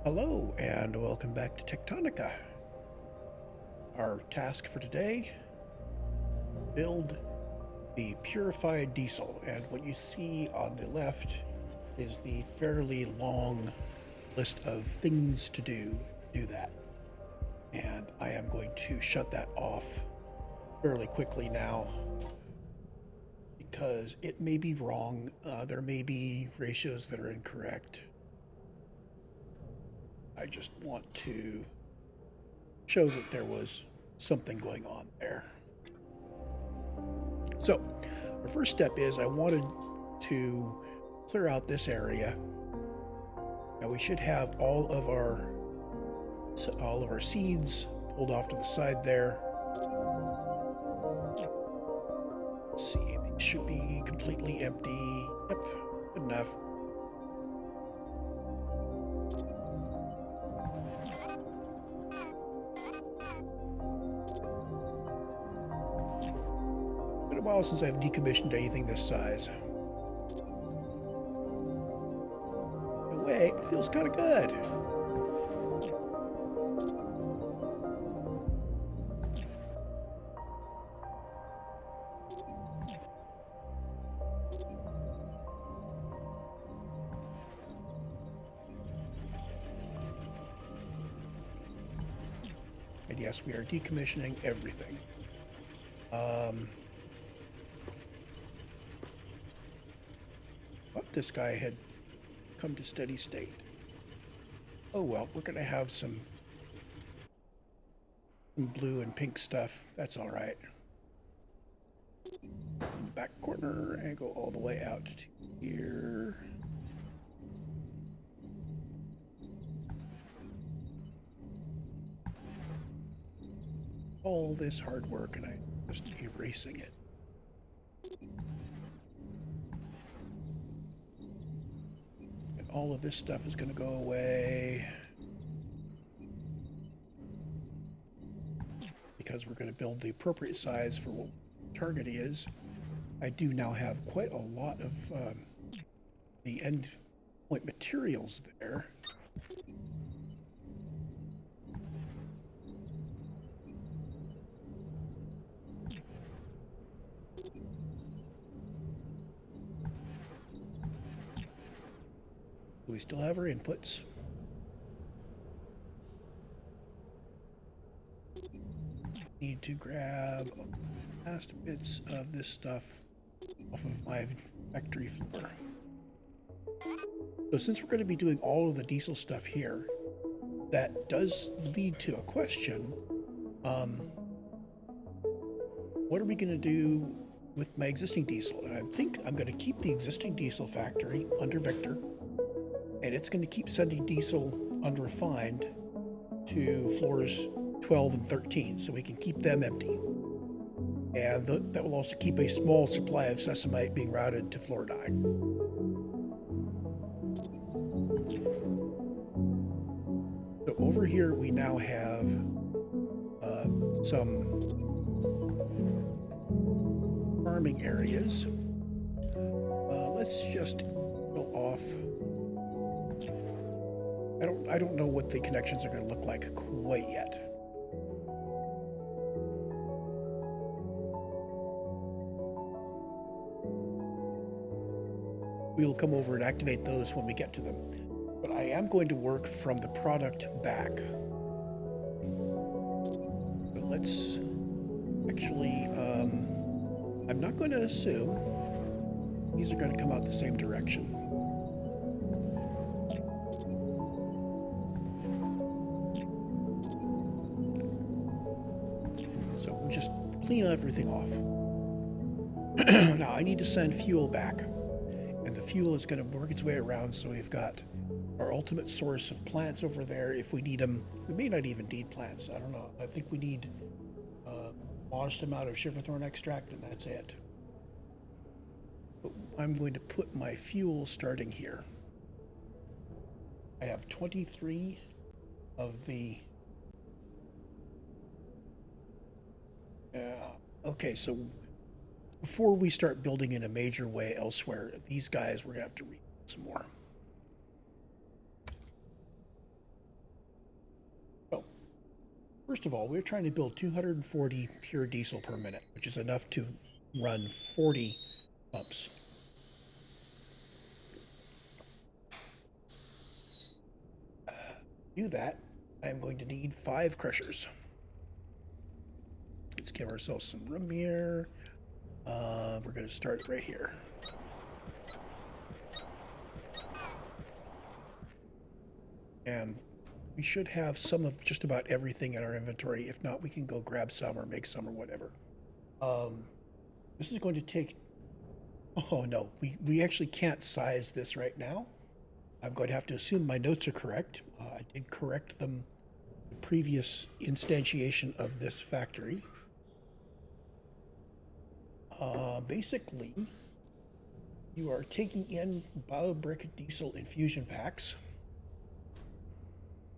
Hello and welcome back to Tectonica. Our task for today, build the purified diesel. And what you see on the left is the fairly long list of things to do that. And I am going to shut that off fairly quickly now because it may be wrong. There may be ratios that are incorrect. I just want to show that there was something going on there. So, our first step is I wanted to clear out this area. Now we should have all of our seeds pulled off to the side there. Let's see, these should be completely empty. Yep, good enough. Been a while since I've decommissioned anything this size. No way, it feels kind of good. And yes, we are decommissioning everything. Thought this guy had come to steady state. Oh well, we're going to have some blue and pink stuff. That's all right. From the back corner and go all the way out to here. All this hard work and I'm just erasing it. And all of this stuff is going to go away because we're going to build the appropriate size for what target is. I do now have quite a lot of the end point materials there. We still have our inputs. Need to grab last bits of this stuff off of my factory floor. So since we're going to be doing all of the diesel stuff here, that does lead to a question. What are we going to do with my existing diesel? And I think I'm going to keep the existing diesel factory under Victor, and it's going to keep sending diesel unrefined to floors 12 and 13, so we can keep them empty. And that will also keep a small supply of sesamite being routed to floor 9. So over here we now have some farming areas. Let's just go off. I don't know what the connections are going to look like quite yet. We'll come over and activate those when we get to them. But I am going to work from the product back. So let's actually, I'm not going to assume these are going to come out the same direction. So we'll just clean everything off. Now I need to send fuel back. And the fuel is going to work its way around, so we've got our ultimate source of plants over there if we need them. We may not even need plants. I don't know. I think we need a modest amount of shiverthorn extract, and that's it. But I'm going to put my fuel starting here. I have 23 of the... okay, so before we start building in a major way elsewhere, these guys we're going to have to read some more. First of all, we're trying to build 240 pure diesel per minute, which is enough to run 40 pumps. To do that, I am going to need 5 crushers. Let's give ourselves some room here. We're going to start right here. And we should have some of just about everything in our inventory. If not, we can go grab some or make some or whatever. This is going to take... Oh, no. We actually can't size this right now. I'm going to have to assume my notes are correct. I did correct them the previous instantiation of this factory. Basically, you are taking in BioBrick diesel infusion packs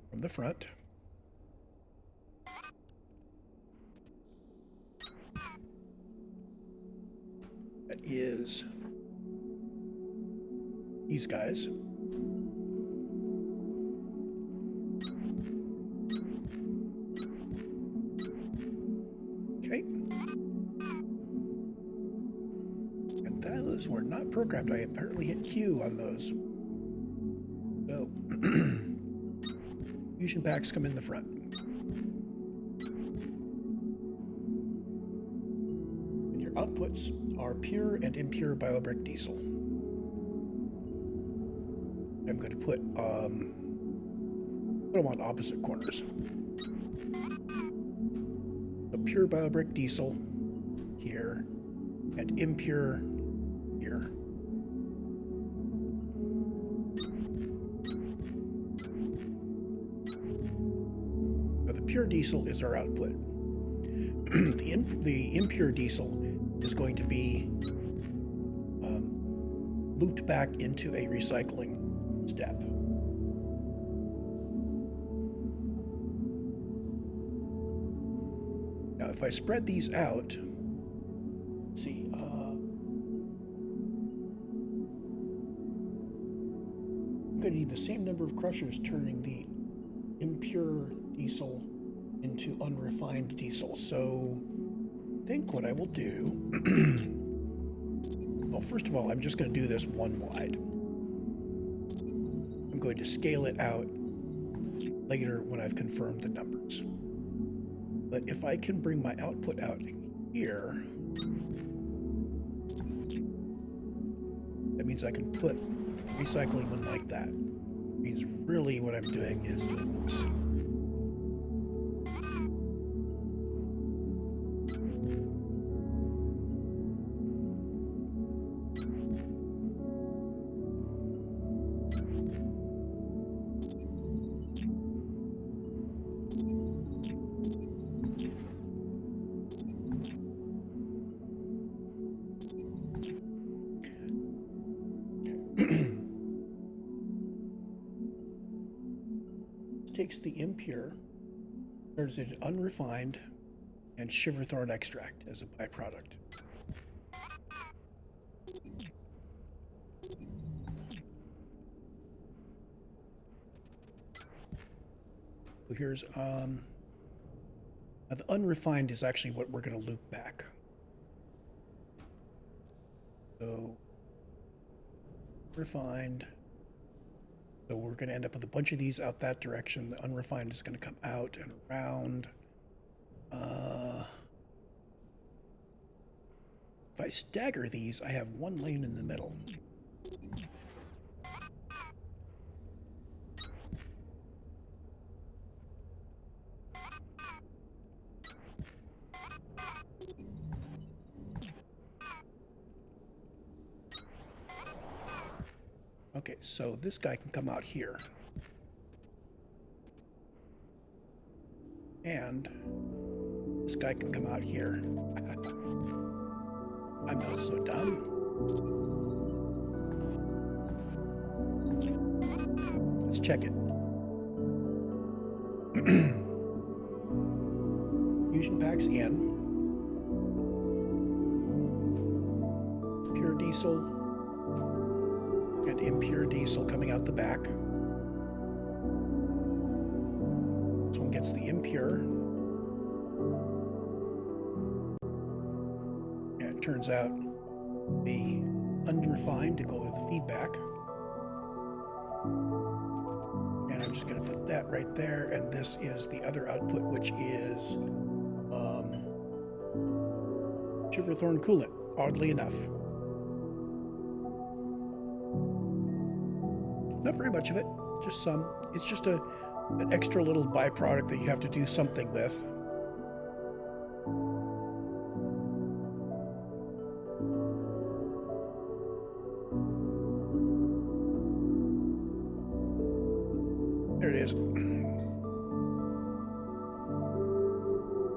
from the front. That is these guys. Okay. And those were not programmed. I apparently hit Q on those. So, fusion packs come in the front. And your outputs are pure and impure BioBrick diesel. I'm going to put them on opposite corners. So pure BioBrick diesel here and impure here. Now the pure diesel is our output. The impure diesel is going to be looped back into a recycling step. Now, if I spread these out, let's see, I'm going to need the same number of crushers turning the impure diesel into unrefined diesel. So, I think what I will do, well, first of all, I'm just going to do this one wide. I'm going to scale it out later when I've confirmed the numbers. But if I can bring my output out here, that means I can put recycling one like that. It means really what I'm doing is this. Takes the impure, turns it into unrefined, and shiverthorn extract as a byproduct. So here's now the unrefined is actually what we're going to loop back. So refined. So we're going to end up with a bunch of these out that direction. The unrefined is going to come out and around. If I stagger these, I have one lane in the middle. Okay, so this guy can come out here. And this guy can come out here. I'm not so dumb. Let's check it. Fusion packs in. Pure diesel and impure diesel coming out the back. This one gets the impure. turns out the unrefined to go with the feedback. And I'm just going to put that right there. And this is the other output, which is Shiverthorn coolant, oddly enough. Not very much of it, just some. It's just an extra little byproduct that you have to do something with. There it is.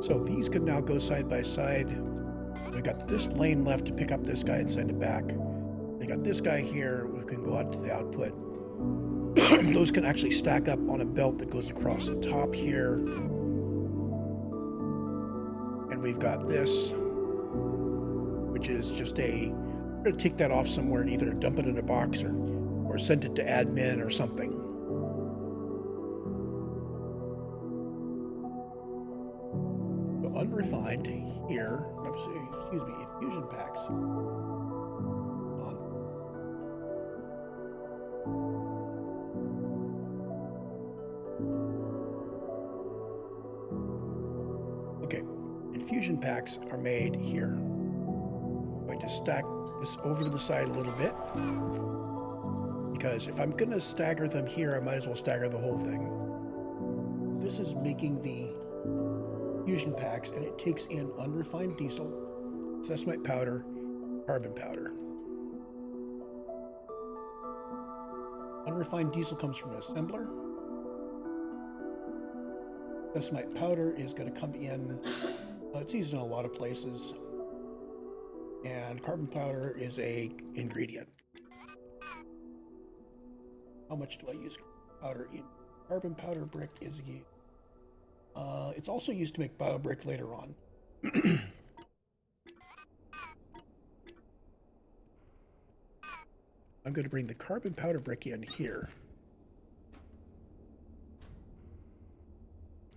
So these can now go side by side. We got this lane left to pick up this guy and send it back. They got this guy here who can go out to the output. Those can actually stack up on a belt that goes across the top here. And we've got this, which is just we're going to take that off somewhere and either dump it in a box or send it to admin or something. So unrefined here, excuse me, infusion packs. Infusion packs are made here. I'm going to stack this over to the side a little bit, because if I'm going to stagger them here, I might as well stagger the whole thing. This is making the fusion packs, and it takes in unrefined diesel, sesamoite powder, carbon powder. Unrefined diesel comes from an assembler. Sesamoite powder is going to come in. It's used in a lot of places, and carbon powder is a ingredient. How much do I use powder in? Carbon powder brick is used. It's also used to make biobrick later on. I'm going to bring the carbon powder brick in here.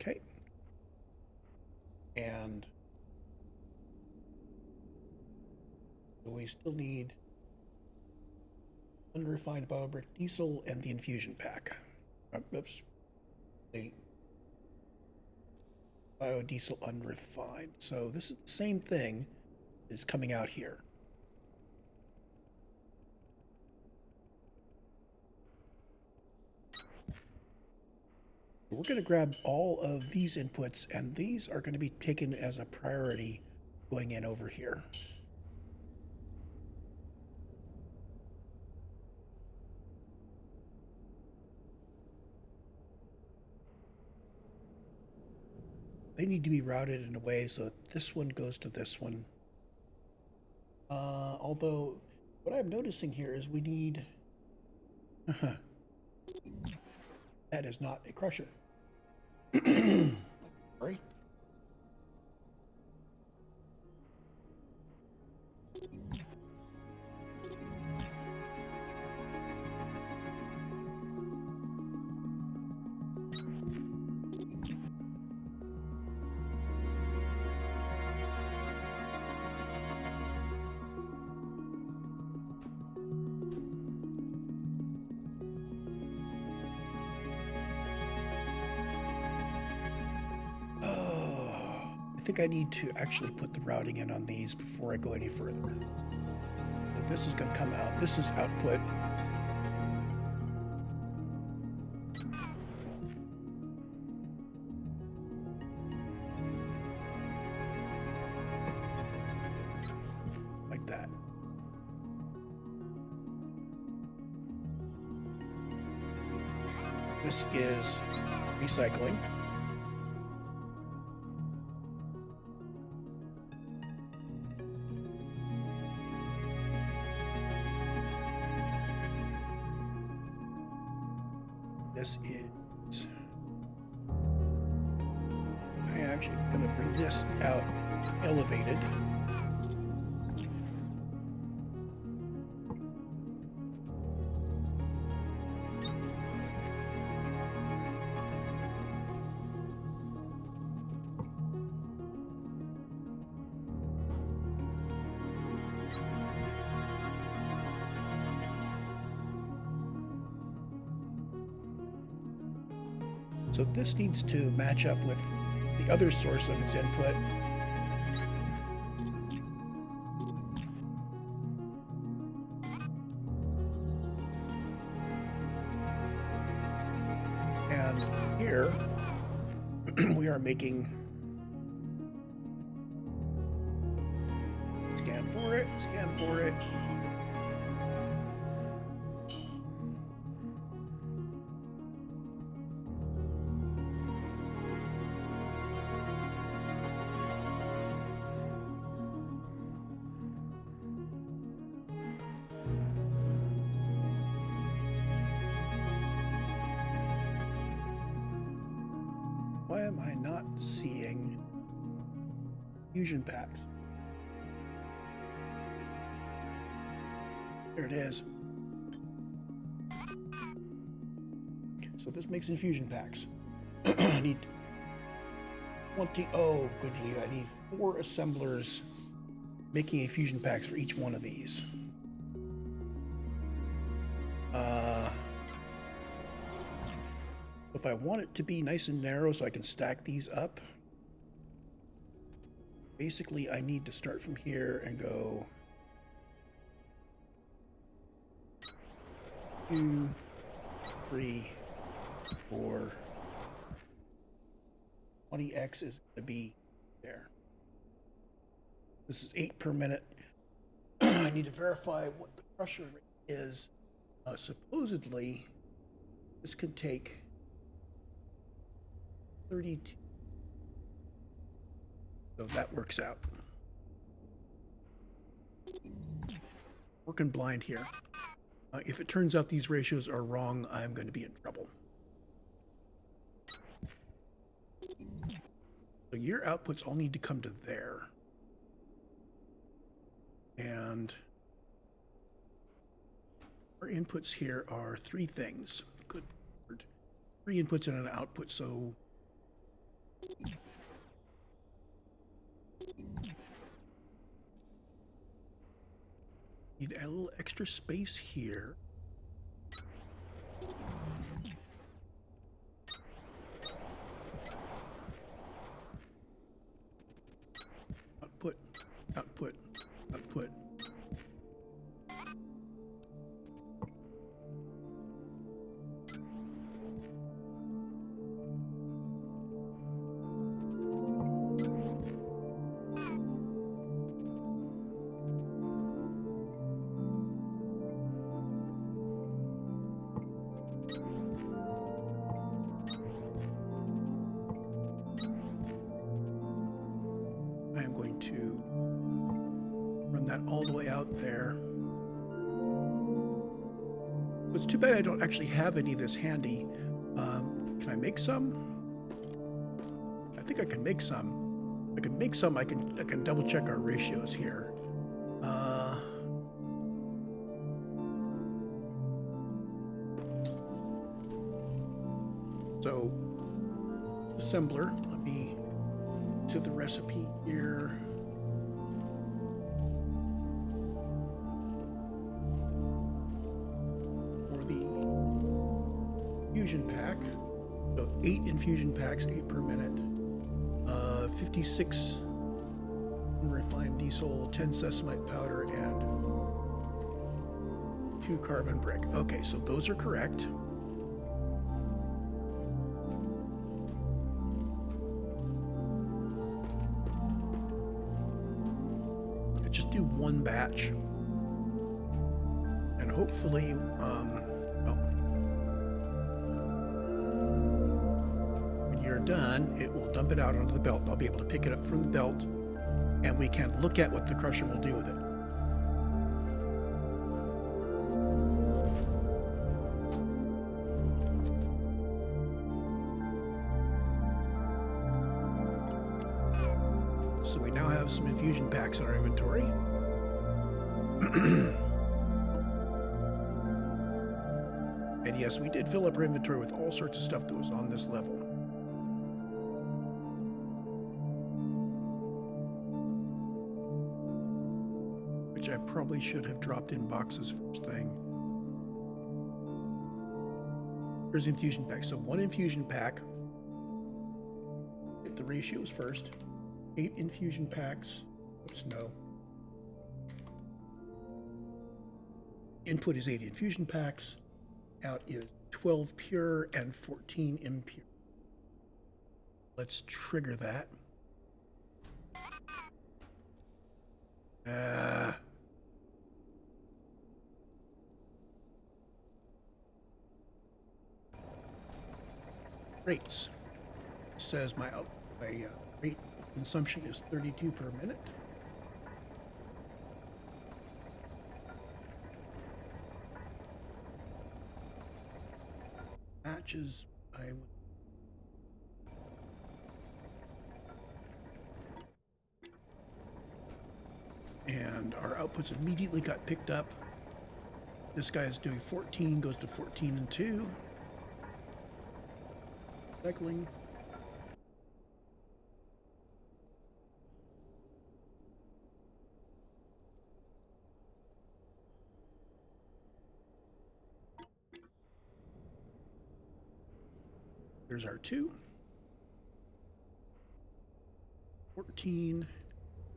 Okay. And we still need unrefined biobrick diesel and the infusion pack. Oops. The biodiesel unrefined. So this is the same thing that's coming out here. We're going to grab all of these inputs, and these are going to be taken as a priority going in over here. They need to be routed in a way so that this one goes to this one. Although, what I'm noticing here is we need... That is not a crusher. Sorry. I think I need to actually put the routing in on these before I go any further. So this is going to come out. This is output. Like that. This is recycling. This is, I'm actually going to bring this out elevated. So this needs to match up with the other source of its input. And here we are making scan for it. Why am I not seeing fusion packs? There it is. So this makes infusion packs. I need 20. Oh, goodly. I need 4 assemblers making infusion packs for each one of these. If I want it to be nice and narrow so I can stack these up, basically I need to start from here and go 2, 3, 4. 20x is going to be there. This is 8 per minute. I need to verify what the crusher rate is. Supposedly, this could take 32. So that works out. Working blind here. If it turns out these ratios are wrong, I'm going to be in trouble. So your outputs all need to come to there. And our inputs here are 3 things. Good word. 3 inputs and an output, so need a little extra space here. Output, output, output. All the way out there. It's too bad I don't actually have any of this handy. Can I make some? I think I can make some. I can double check our ratios here. So assembler, let me to the recipe here. Infusion pack, so 8 infusion packs, 8 per minute, 56 refined diesel, 10 sesamite powder, and 2 carbon brick. Okay, so those are correct. Let's just do 1 batch, and hopefully, done, it will dump it out onto the belt, and I'll be able to pick it up from the belt, and we can look at what the crusher will do with it. So we now have some infusion packs in our inventory. And yes, we did fill up our inventory with all sorts of stuff that was on this level. I probably should have dropped in boxes first thing. Here's the infusion pack. So 1 infusion pack get the ratios first. 8 infusion packs. Oops, no. Input is 8 infusion packs. Out is 12 pure and 14 impure. Let's trigger that. Rates. Says my rate of consumption is 32 per minute. Matches, I would. And our outputs immediately got picked up. This guy is doing 14, goes to 14 and 2. Cycling. There's our 2. 14.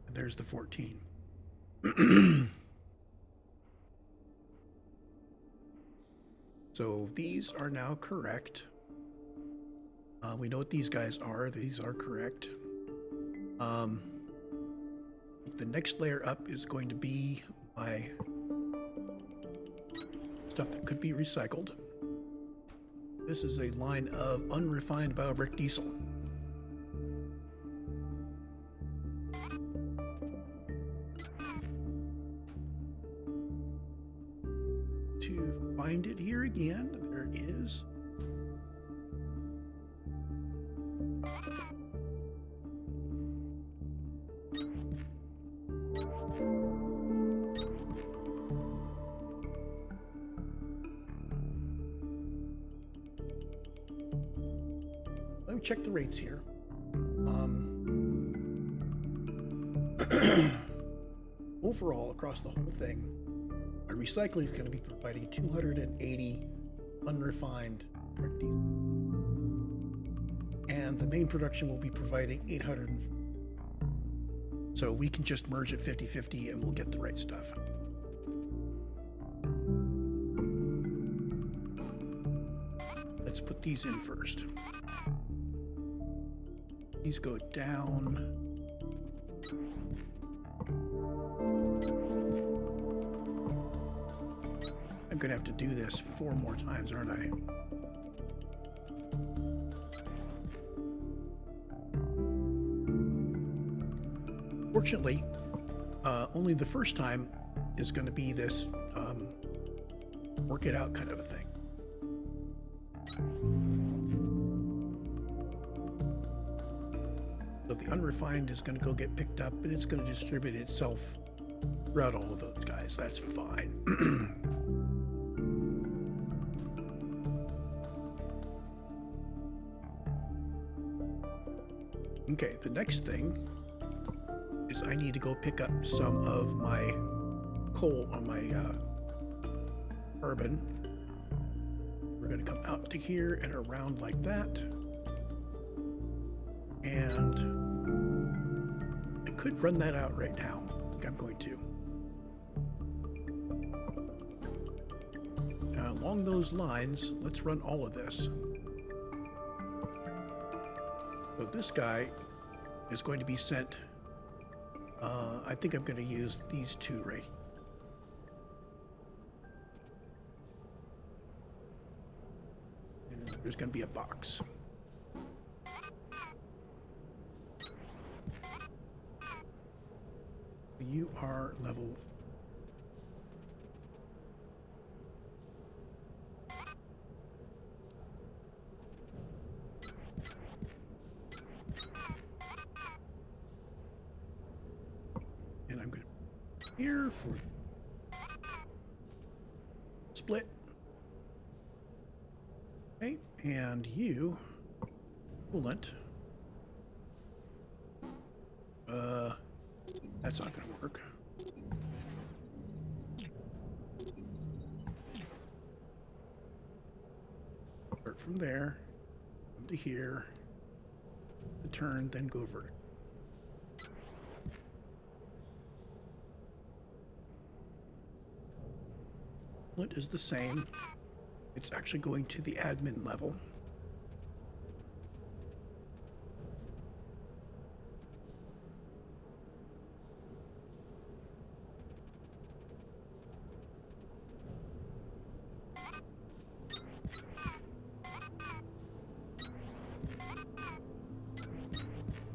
And there's the 14. So these are now correct. We know what these guys are. These are correct. The next layer up is going to be my stuff that could be recycled. This is a line of unrefined BioBrick diesel. To find it here again, there it is. Let me check the rates here. Overall, across the whole thing, my recycling is going to be providing 280 unrefined brick diesel. And the main production will be providing 800. So we can just merge it 50-50 and we'll get the right stuff. Let's put these in first. These go down. I'm gonna have to do this 4 more times, aren't I? Fortunately, only the first time is gonna be this work it out kind of a thing. So the unrefined is going to go get picked up and it's going to distribute itself throughout all of those guys. That's fine. Okay, the next thing is I need to go pick up some of my coal on my carbon. We're going to come out to here and around like that. And I could run that out right now. I think I'm going to. Along those lines, let's run all of this. So this guy is going to be sent. I think I'm going to use these 2 right here. And there's going to be a box. You are level. And I'm going to here for split. Okay, and you coolant. That's not going to work. Start from there, come to here. to turn, then go vertical. It is the same. It's actually going to the admin level.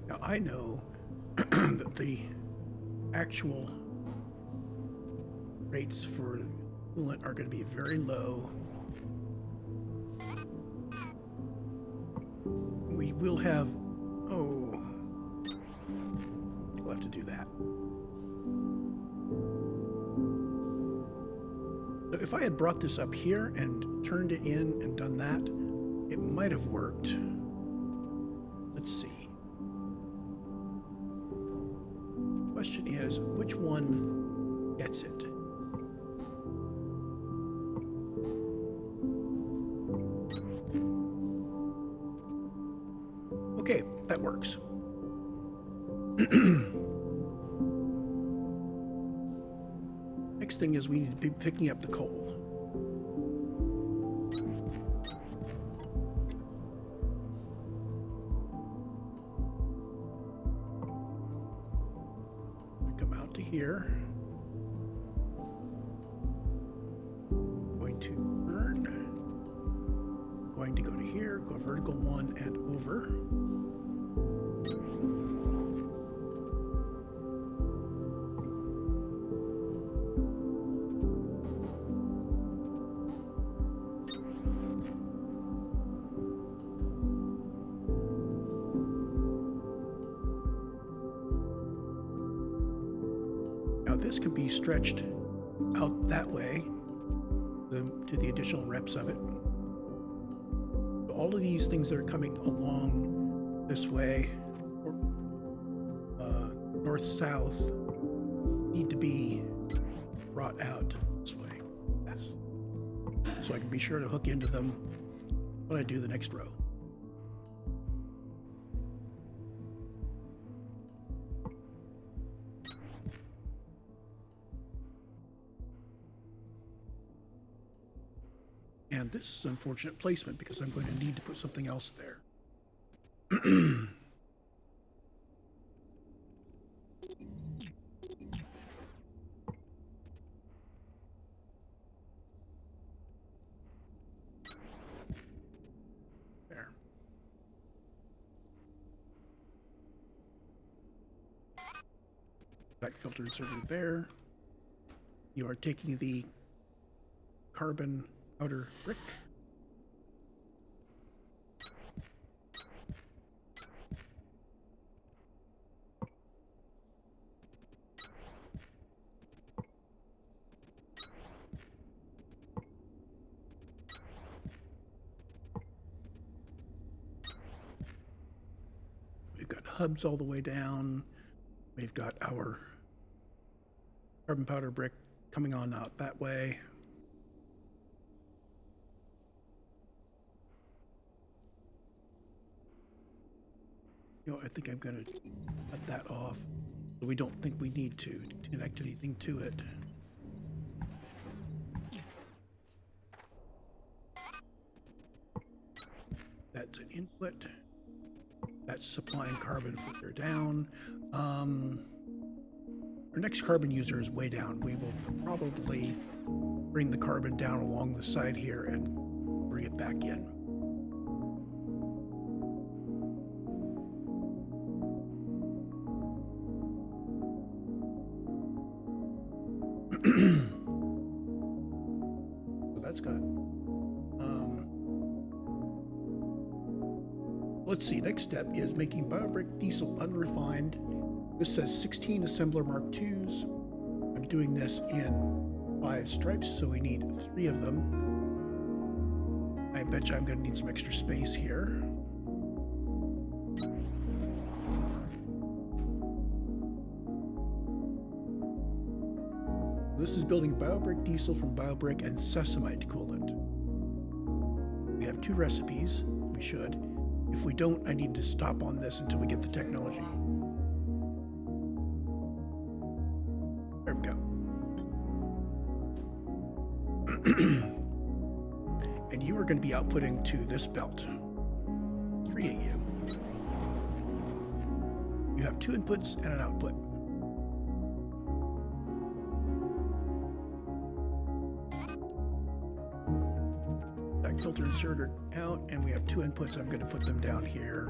Now I know that the actual rates for coolant are going to be very low. We will have, we'll have to do that. So if I had brought this up here and turned it in and done that, it might have worked. Let's see. Question is, which one gets it? Okay, that works. Next thing is we need to be picking up the coal. Come out to here. Going to turn. We're going to go to here, go vertical 1 and over. Now this can be stretched out that way to the additional reps of it. All of these things that are coming along this way, north-south, need to be brought out this way. Yes. So I can be sure to hook into them when I do the next row. And this is unfortunate placement because I'm going to need to put something else there. There. Back filter inserted there. You are taking the carbon outer brick. We've got hubs all the way down. We've got our carbon powder brick coming on out that way. You know, I think I'm going to cut that off so we don't think we need to connect anything to it. That's an input. That's supplying carbon further down. Our next carbon user is way down. We will probably bring the carbon down along the side here and bring it back in. So that's good. Let's see, next step is making BioBrick diesel unrefined. This says 16 assembler Mark IIs. I'm doing this in 5 stripes, so we need 3 of them. I bet you I'm going to need some extra space here. This is building BioBrick diesel from BioBrick and Sesamite coolant. We have 2 recipes. We should. If if we don't, I need to stop on this until we get the technology. There we go. And you are going to be outputting to this belt. 3 AU. You have 2 inputs and an output. Back filter inserter out, and we have 2 inputs. I'm going to put them down here.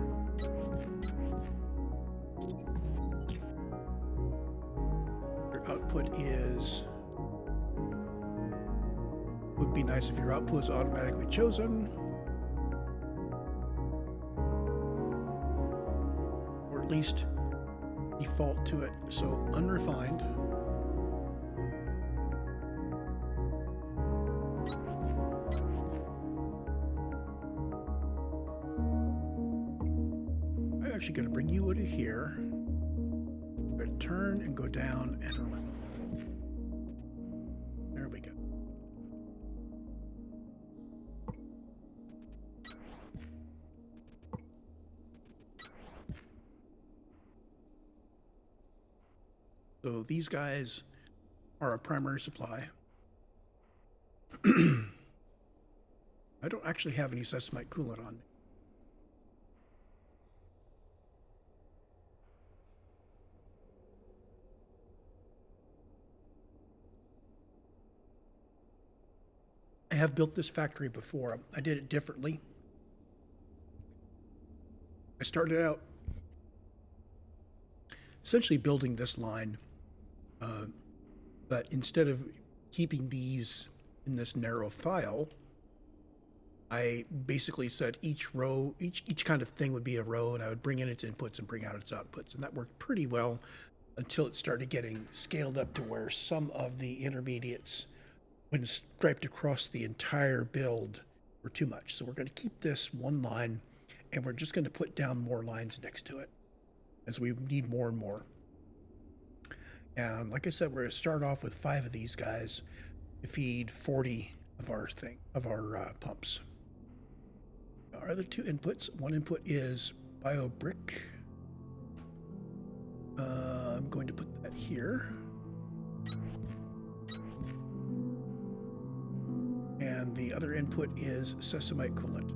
Your output would be nice if your output was automatically chosen. Or at least default to it. So unrefined. I'm actually going to bring you to here. I'm going to turn and go down and around. There we go. So these guys are a primary supply. I don't actually have any Sesamite coolant on me. I have built this factory before. I did it differently. I started out essentially building this line, but instead of keeping these in this narrow file, I basically said each row, each kind of thing would be a row, and I would bring in its inputs and bring out its outputs, and that worked pretty well until it started getting scaled up to where some of the intermediates, when striped across the entire build, were too much. So we're going to keep this one line, and we're just going to put down more lines next to it as we need more and more. And like I said, we're going to start off with 5 of these guys to feed 40 of our pumps. Our other 2 inputs, one input is BioBrick. I'm going to put that here. And the other input is Sesamite coolant.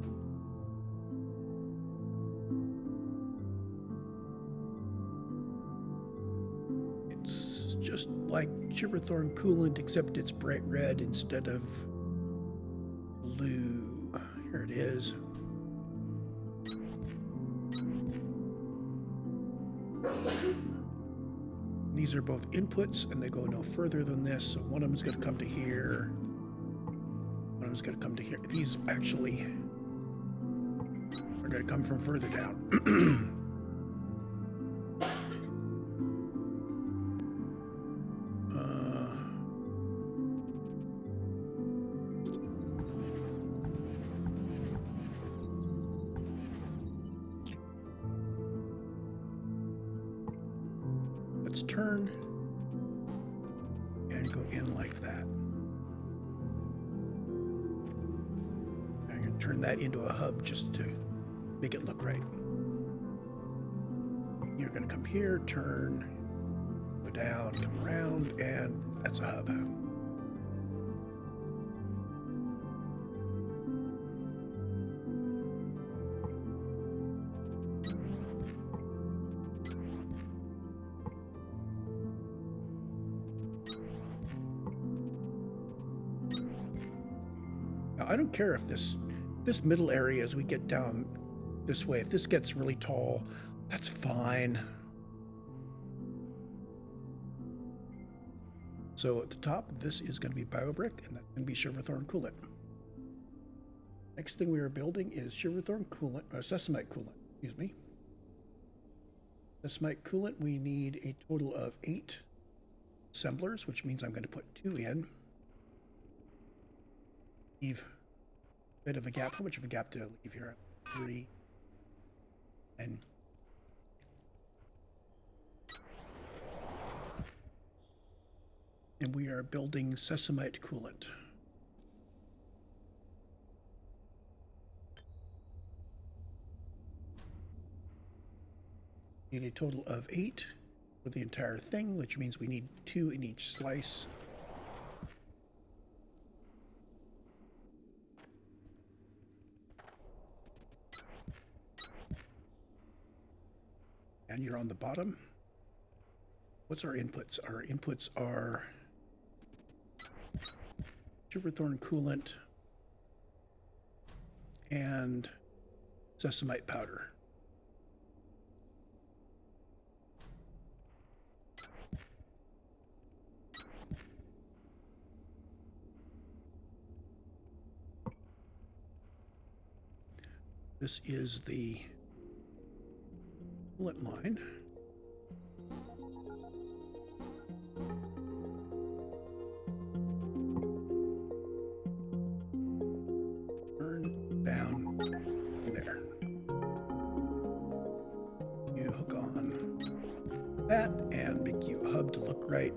It's just like Shiverthorn coolant, except it's bright red instead of blue. Here it is. These are both inputs, and they go no further than this. So one of them is going to come to here. One of them is going to come to here. These actually are going to come from further down. Let's turn and go in like that. I'm going to turn that into a hub just to make it look right. You're going to come here, turn, go down, come around, and that's a hub. I don't care if this middle area, as we get down this way, if this gets really tall, that's fine. So at the top, this is going to be BioBrick, and that's going to be Shiverthorn coolant. Next thing we are building is Shiverthorn coolant, or Sesamite coolant, excuse me. Sesamite coolant, we need a total of 8 assemblers, which means I'm going to put 2 in. Leave a bit of a gap. How much of a gap did I leave here? 3. And we are building Sesamite coolant. Need a total of 8 for the entire thing, which means we need 2 in each slice. And you're on the bottom. What's our inputs? Our inputs are Shiverthorn coolant and sesamite powder. This is the coolant line. Turn down there. You hook on that and make you a hub to look right.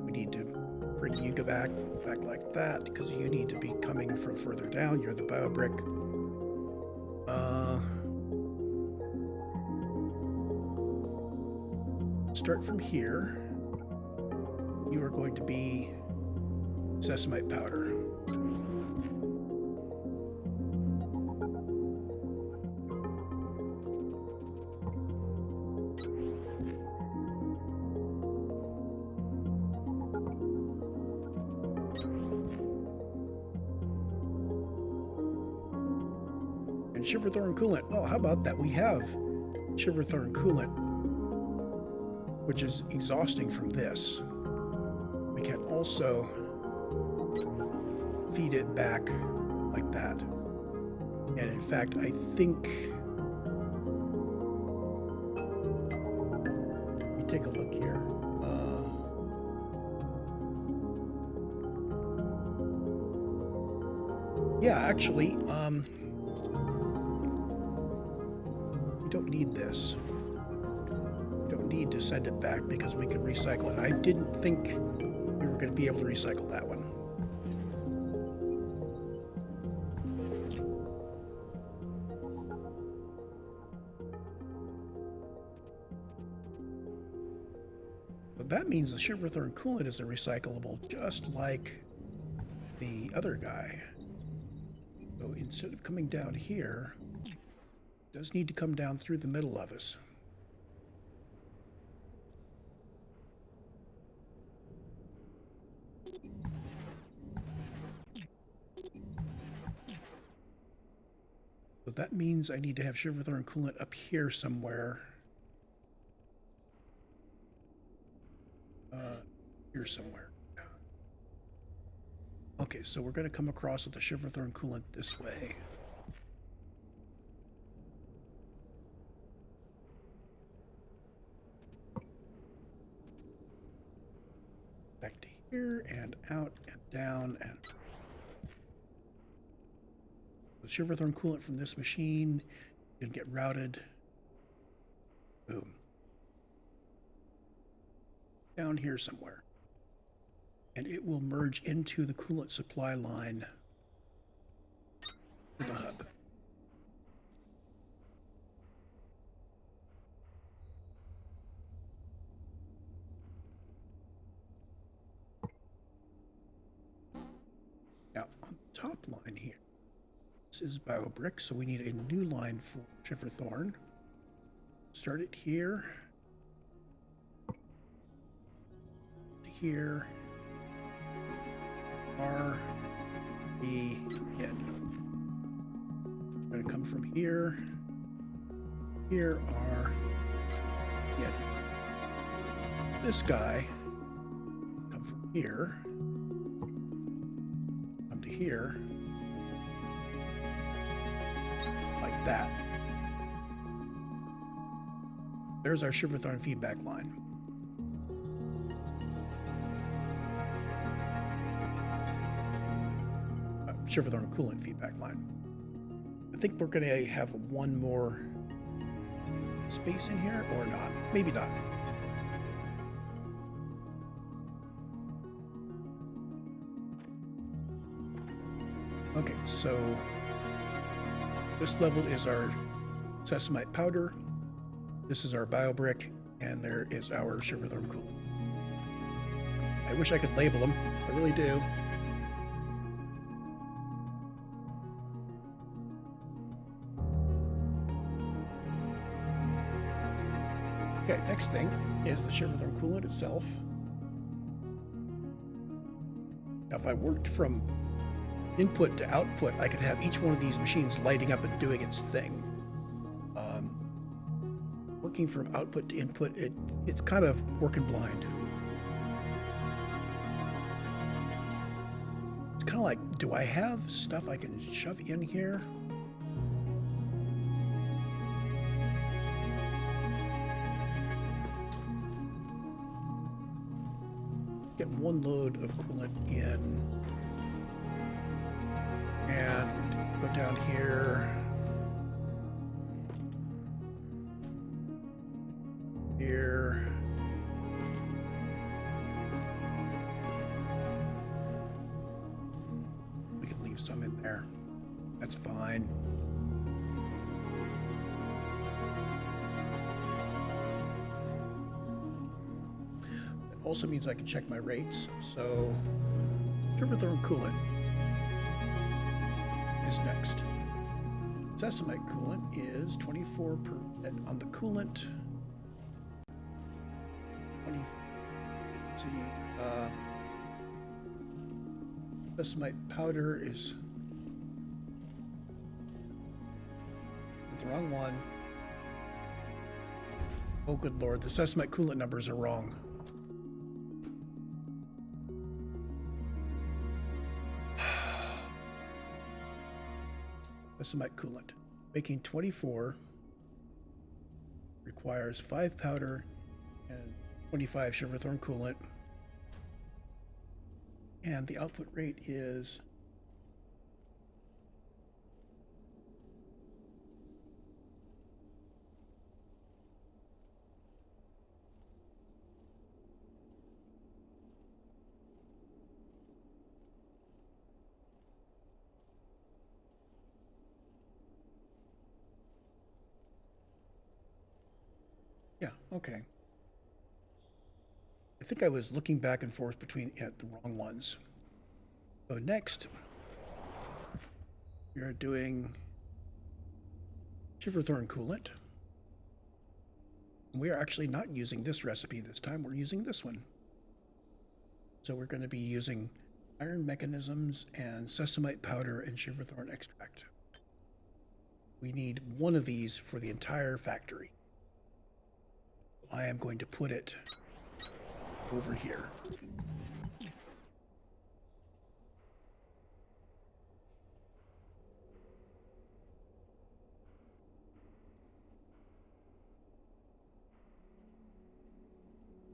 We need to bring Yuga back like that because you need to be coming from further down. You're the biobrick. Start from here. You are going to be sesamite powder. And Shiverthorn coolant. Oh, how about that? We have Shiverthorn coolant, which is exhausting from this. We can also feed it back like that. And in fact, I think, let me take a look here. Yeah, actually, we don't need this. We don't need to send it back because we can recycle it. I didn't think we were going to be able to recycle that one. But that means the Shiverthorn coolant is a recyclable, just like the other guy. So instead of coming down here, it does need to come down through the middle of us. So that means I need to have Shiverthorn coolant up here somewhere. Here somewhere. Yeah. Okay, so we're going to come across with the Shiverthorn coolant this way. Back to here and out and down and the Shiverthorn coolant from this machine can get routed. Boom. Down here somewhere. And it will merge into the coolant supply line with the hub. Now, on the top line here, this is BioBrick, so we need a new line for Shiverthorn. Start it here. Here. R, E, N. I'm going to come from here. Here, R, N. This guy, come from here. Come to here. Like that. There's our Shiverthorn feedback line. Shiverthorn coolant feedback line. I think we're going to have one more space in here, or not. Maybe not. Okay, so This level is our Sesamite powder. This is our BioBrick, and there is our Shiverthorn coolant. I wish I could label them. I really do. Okay, next thing is the Shiverthorn coolant itself. Now, if I worked from input to output, I could have each one of these machines lighting up and doing its thing. Working from output to input, it's kind of working blind. It's kind of like, do I have stuff I can shove in here? Get one load of coolant in and go down here. Here. We can leave some in there. That's fine. Also means I can check my rates. So Shiverthorn coolant is next. Sesamite coolant is 24 per on the coolant. 20. See, Sesamite powder is the wrong one. Oh, good Lord! The Sesamite coolant numbers are wrong. Sesamite coolant. Making 24 requires 5 powder and 25 Shiverthorn coolant. And the output rate is okay. I think I was looking back and forth between the wrong ones. So next, we are doing Shiverthorn coolant. We are actually not using this recipe this time. We're using this one. So we're going to be using iron mechanisms and Sesamite powder and Shiverthorn extract. We need one of these for the entire factory. I am going to put it over here.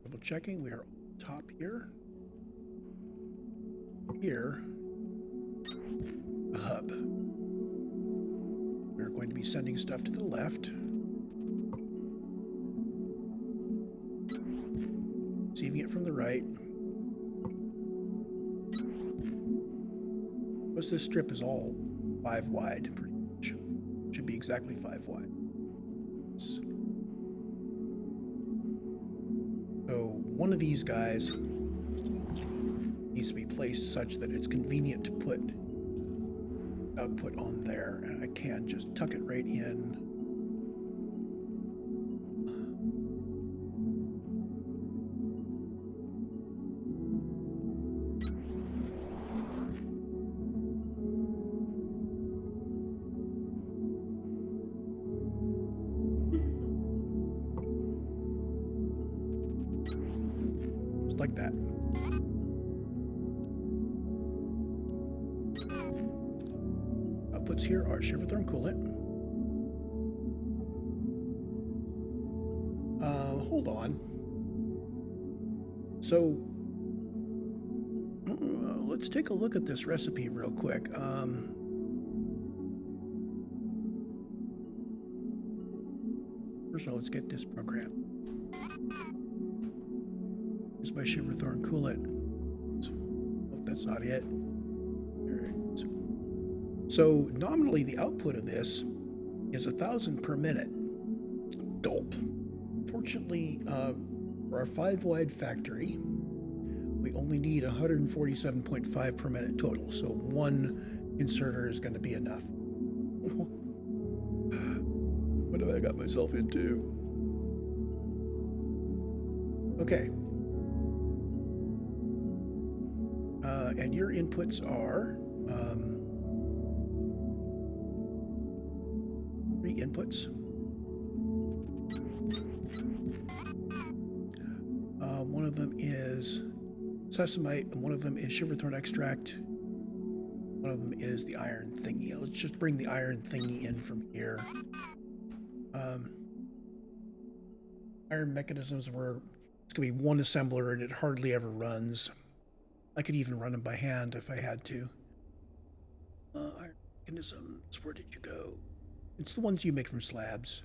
Double checking, we are on top here. Here, a hub. We're going to be sending stuff to the left. Receiving it from the right. Because this strip is all 5 wide, pretty much. Should be exactly 5 wide. So one of these guys needs to be placed such that it's convenient to put output on there, and I can just tuck it right in. Like that. Outputs here are Shiverthorn coolant. Hold on. So let's take a look at this recipe real quick. First of all, let's get this program. By Shiverthorn coolant. Oh, that's not it. All right. So nominally the output of this is 1,000 per minute. Gulp. Fortunately, for our 5-wide factory, we only need 147.5 per minute total. So one inserter is going to be enough. What have I got myself into? Okay. And your inputs are 3 inputs. One of them is sesamite, and one of them is shiverthorn extract. One of them is the iron thingy. Let's just bring the iron thingy in from here. Iron mechanisms were, it's going to be one assembler and it hardly ever runs. I could even run them by hand if I had to. Iron mechanisms, where did you go? It's the ones you make from slabs.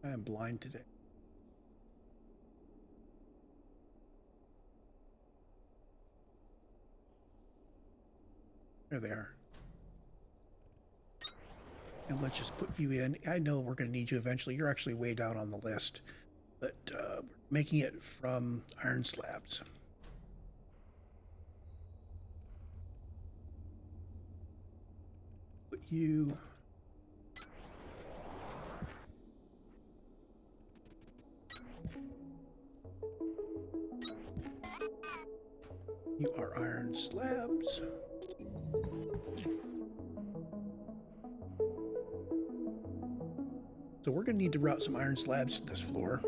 I am blind today. There they are. And let's just put you in. I know we're going to need you eventually. You're actually way down on the list. But we're making it from iron slabs. Put you... You are iron slabs. So we're going to need to route some iron slabs to this floor.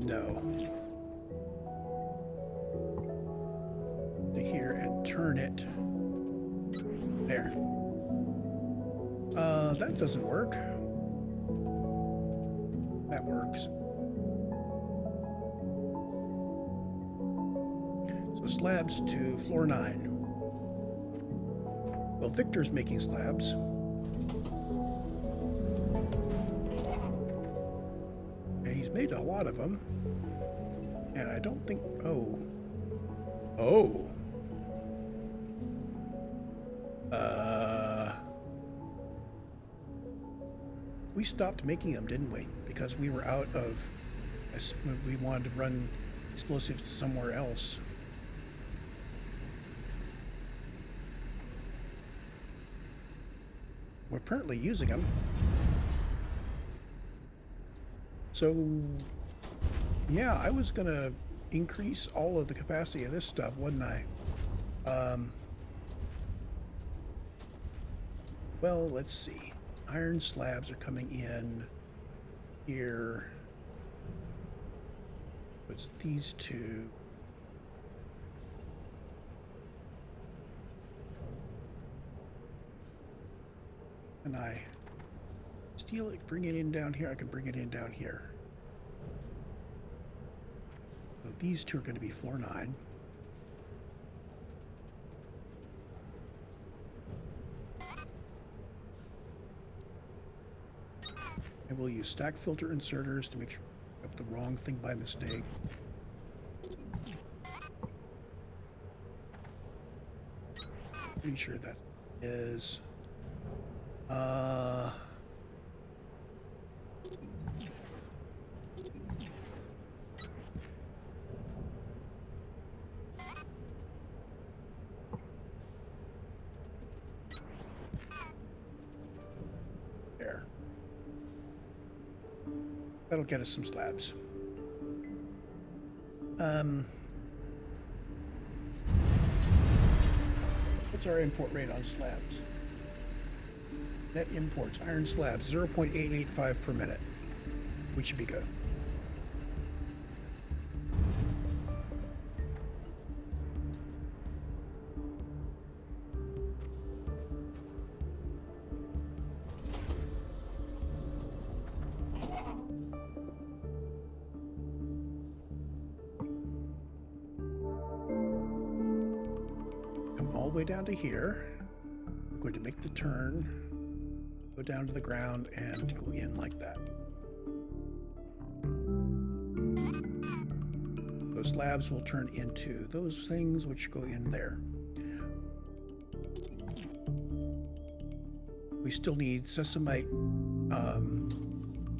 No. To here and turn it. There. That doesn't work. That works. So slabs to floor 9. Well, Victor's making slabs. And he's made a lot of them. And I don't think... Oh. We stopped making them, didn't we? Because we were out of... We wanted to run explosives somewhere else. We're apparently using them. So... Yeah, I was going to increase all of the capacity of this stuff, wasn't I? Well, let's see. Iron slabs are coming in here. It's these two. Can I steal it, bring it in down here? I can bring it in down here. So these two are going to be floor 9. And we'll use stack filter inserters to make sure we got the wrong thing by mistake. Pretty sure that is... That'll get us some slabs. What's our import rate on slabs? Net imports, iron slabs, 0.885 per minute. We should be good. Come all the way down to here. We're going to make the turn, go down to the ground, and go in like that. Those slabs will turn into those things which go in there. We still need sesamite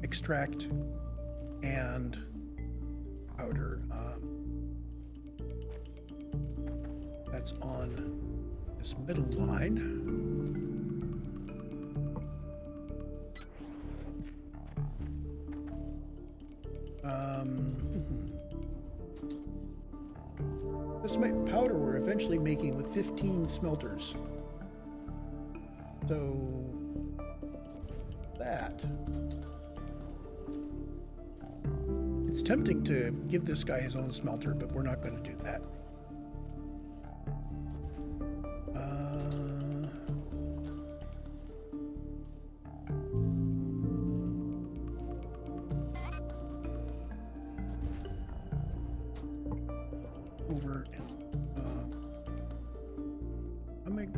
extract and powder. That's on this middle line. Sesamite powder we're eventually making with 15 smelters. So that. It's tempting to give this guy his own smelter, but we're not going to do that. Over and coming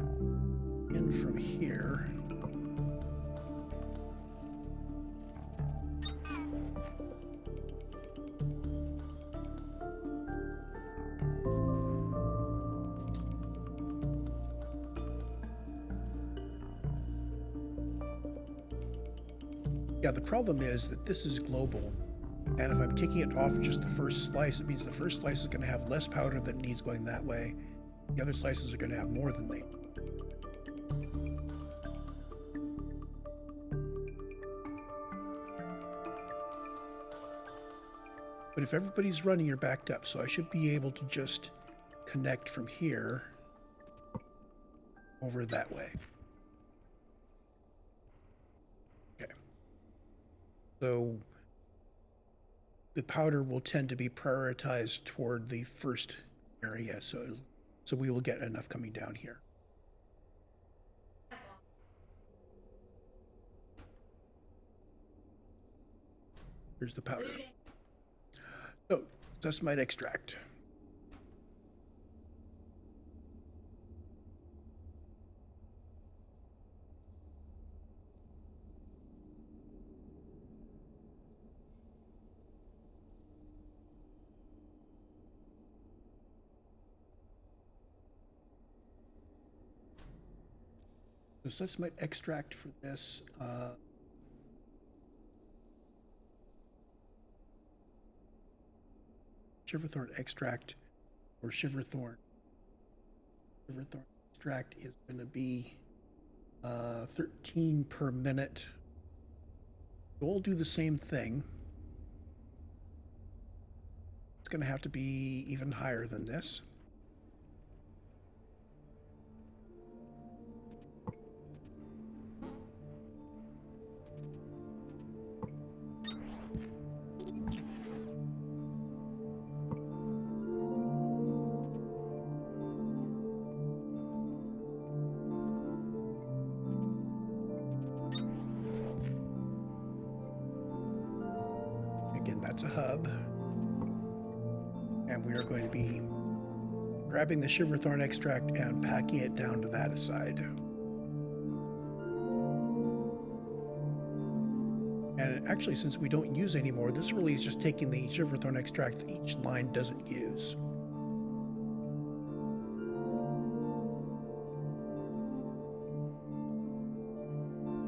in from here. Yeah, the problem is that this is global, and if I'm taking it off just the first slice, it means the first slice is going to have less powder than it needs going that way. The other slices are going to have more than they. But if everybody's running, you're backed up, so I should be able to just connect from here over that way. Okay. So the powder will tend to be prioritized toward the first area, so we will get enough coming down here. Here's the powder. So, sesamite extract. So sesamite extract for this. Shiverthorn extract or Shiverthorn. Shiverthorn extract is going to be 13 per minute. We'll do the same thing. It's going to have to be even higher than this. Again, that's a hub. And we are going to be grabbing the Shiverthorn extract and packing it down to that side. And actually, since we don't use anymore, this really is just taking the Shiverthorn extract that each line doesn't use.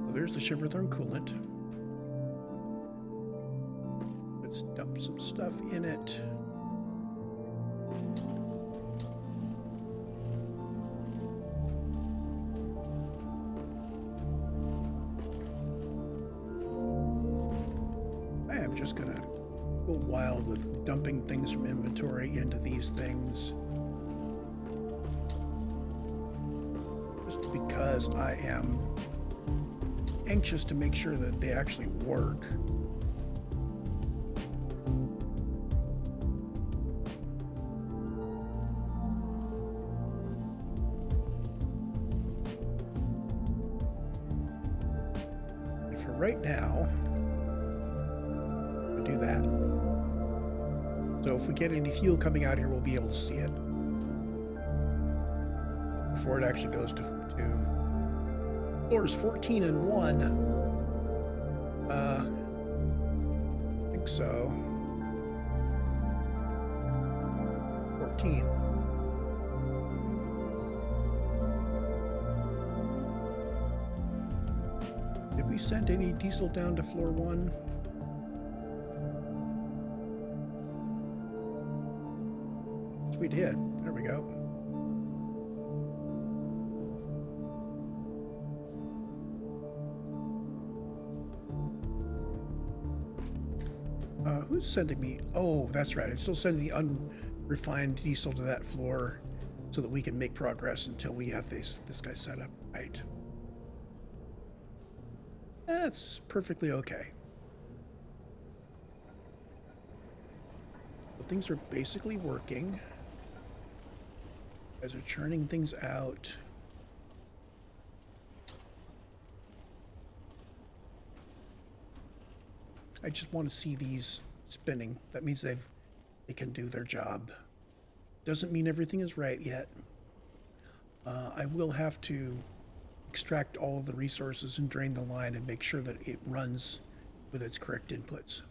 So there's the Shiverthorn coolant. Let's dump some stuff in it. just gonna go wild with dumping things from inventory into these things. Just because I am anxious to make sure that they actually work. And for right now, we'll do that. So if we get any fuel coming out here, we'll be able to see it before it actually goes to floors 14 and 1. I think so. 14. Did we send any diesel down to floor 1? Yes, we did. There we go. Who's sending me? Oh, that's right. I'm still sending the unrefined diesel to that floor so that we can make progress until we have this guy set up right. That's perfectly okay. So things are basically working. You guys are churning things out. I just want to see these spinning. That means they can do their job. Doesn't mean everything is right yet. I will have to extract all of the resources and drain the line and make sure that it runs with its correct inputs.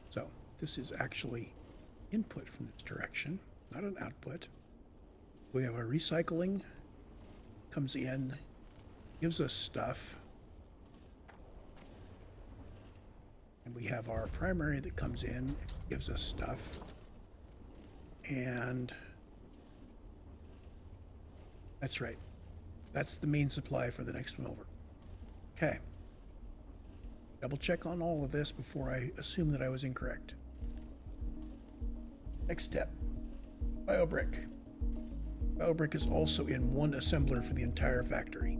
So this is actually input from this direction, not an output. We have our recycling comes in, gives us stuff. And we have our primary that comes in, gives us stuff. And that's right. That's the main supply for the next one over. Okay. Double check on all of this before I assume that I was incorrect. Next step, BioBrick. BioBrick is also in one assembler for the entire factory.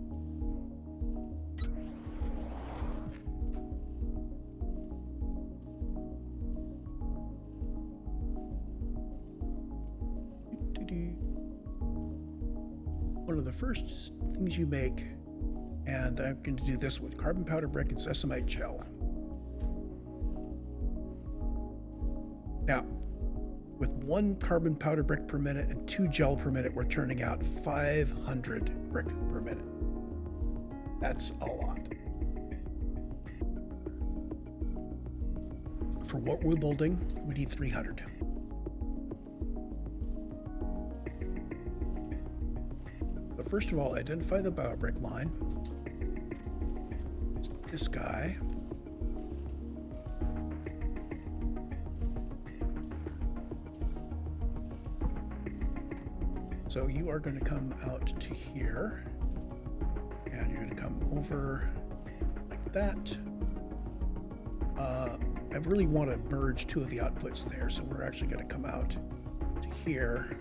One of the first things you make, and I'm going to do this with carbon powder brick and sesamite gel. Now, with 1 carbon powder brick per minute and 2 gel per minute, we're turning out 500 brick per minute. That's a lot. For what we're building, we need 300. So first of all, identify the BioBrick line. This guy. So you are going to come out to here, and you're going to come over like that. I really want to merge 2 of the outputs there, so we're actually going to come out to here.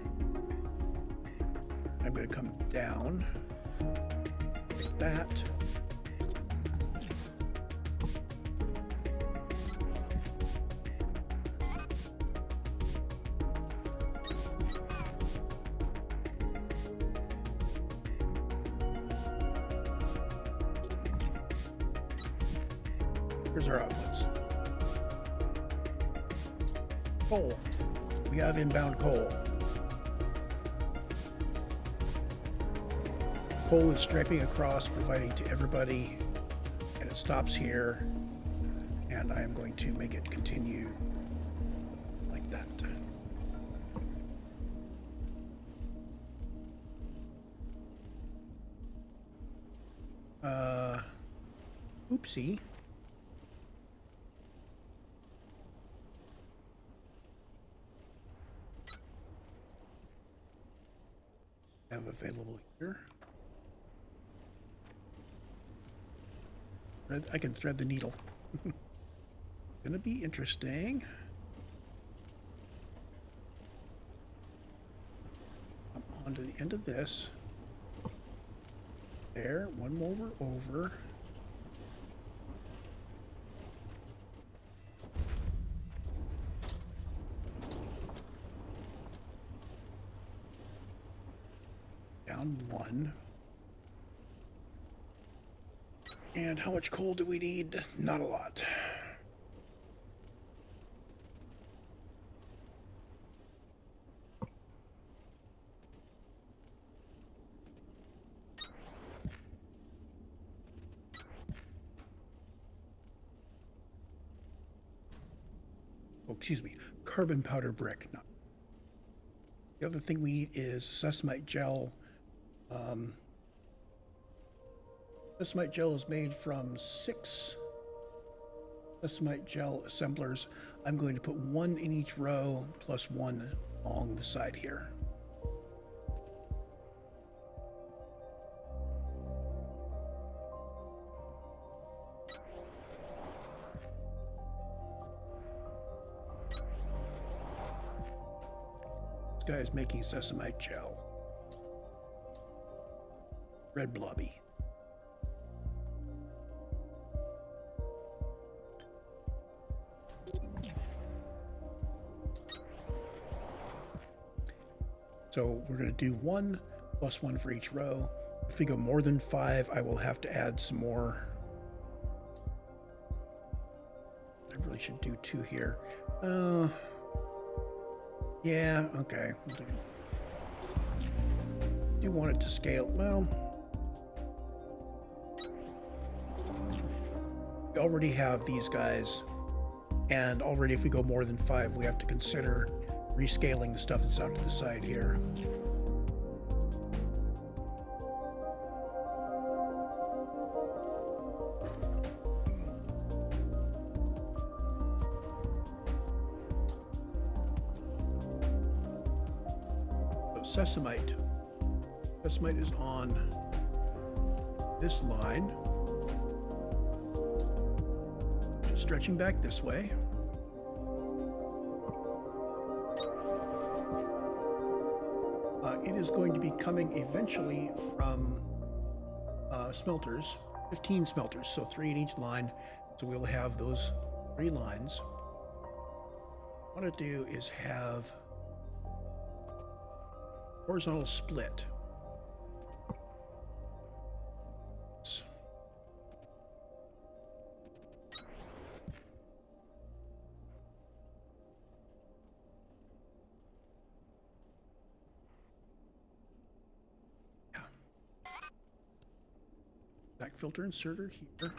I'm going to come down like that. Here's our outputs. Coal. We have inbound coal. Coal is striping across, providing to everybody, and it stops here. And I am going to make it continue like that. Oopsie. available here. I can thread the needle. Gonna be interesting. I'm on to the end of this. There, one more over. Down one. And how much coal do we need? Not a lot. Oh, excuse me, carbon powder brick. No. The other thing we need is sesamite gel. Sesamite gel is made from 6 sesamite gel assemblers. I'm going to put 1 in each row plus 1 along the side here. This guy is making sesamite gel. Red blobby. So we're going to do 1 plus 1 for each row. If we go more than 5, I will have to add some more. I really should do 2 here. Yeah, okay. Do want it to scale. Well, we already have these guys, and already if we go more than 5, we have to consider rescaling the stuff that's out to the side here. So sesamite. Sesamite is on this line. Just stretching back this way. It is going to be coming eventually from smelters, 15 smelters, so 3 in each line. So we'll have those 3 lines. What I want to do is have horizontal split. Back filter inserter here.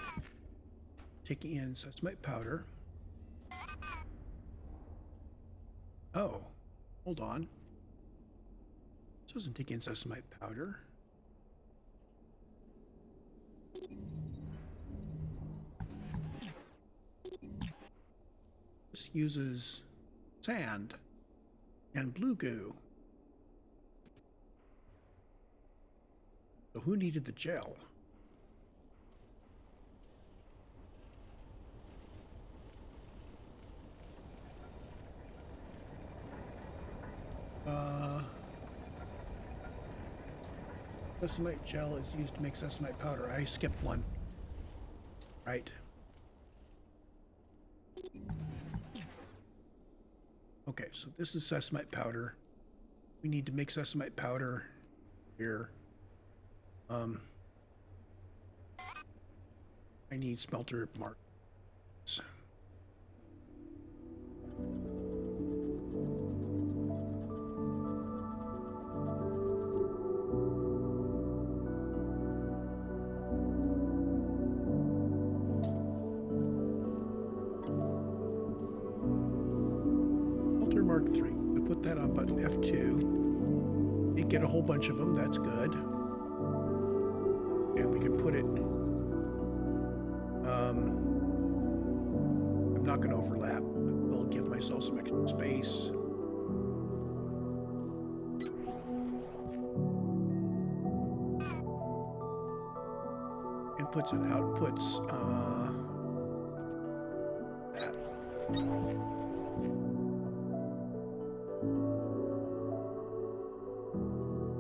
Taking in sesamite powder. Oh, hold on. This doesn't take in sesamite powder. This uses sand and blue goo. So who needed the gel? Sesamite gel is used to make sesamite powder. I skipped one. Right. Okay, so this is sesamite powder. We need to make sesamite powder here. I need smelter marks. Mark 3. I put that on button F2. Did get a whole bunch of them. That's good. And we can put it. I'm not going to overlap. I'll give myself some extra space. inputs and outputs. That.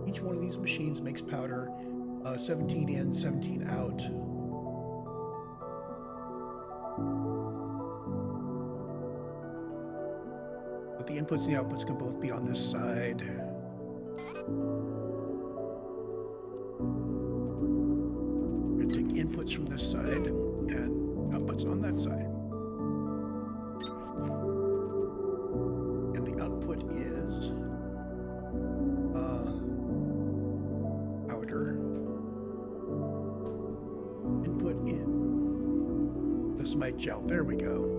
Each one of these machines makes powder 17 in, 17 out. But the inputs and the outputs can both be on this side. We're going to take inputs from this side and outputs on that side. And the output is powder. Input in Sesamoite gel. There we go.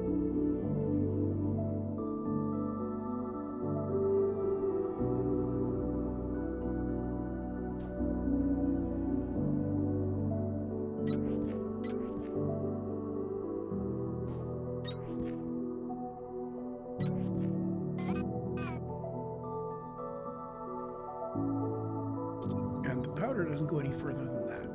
And the powder doesn't go any further than that.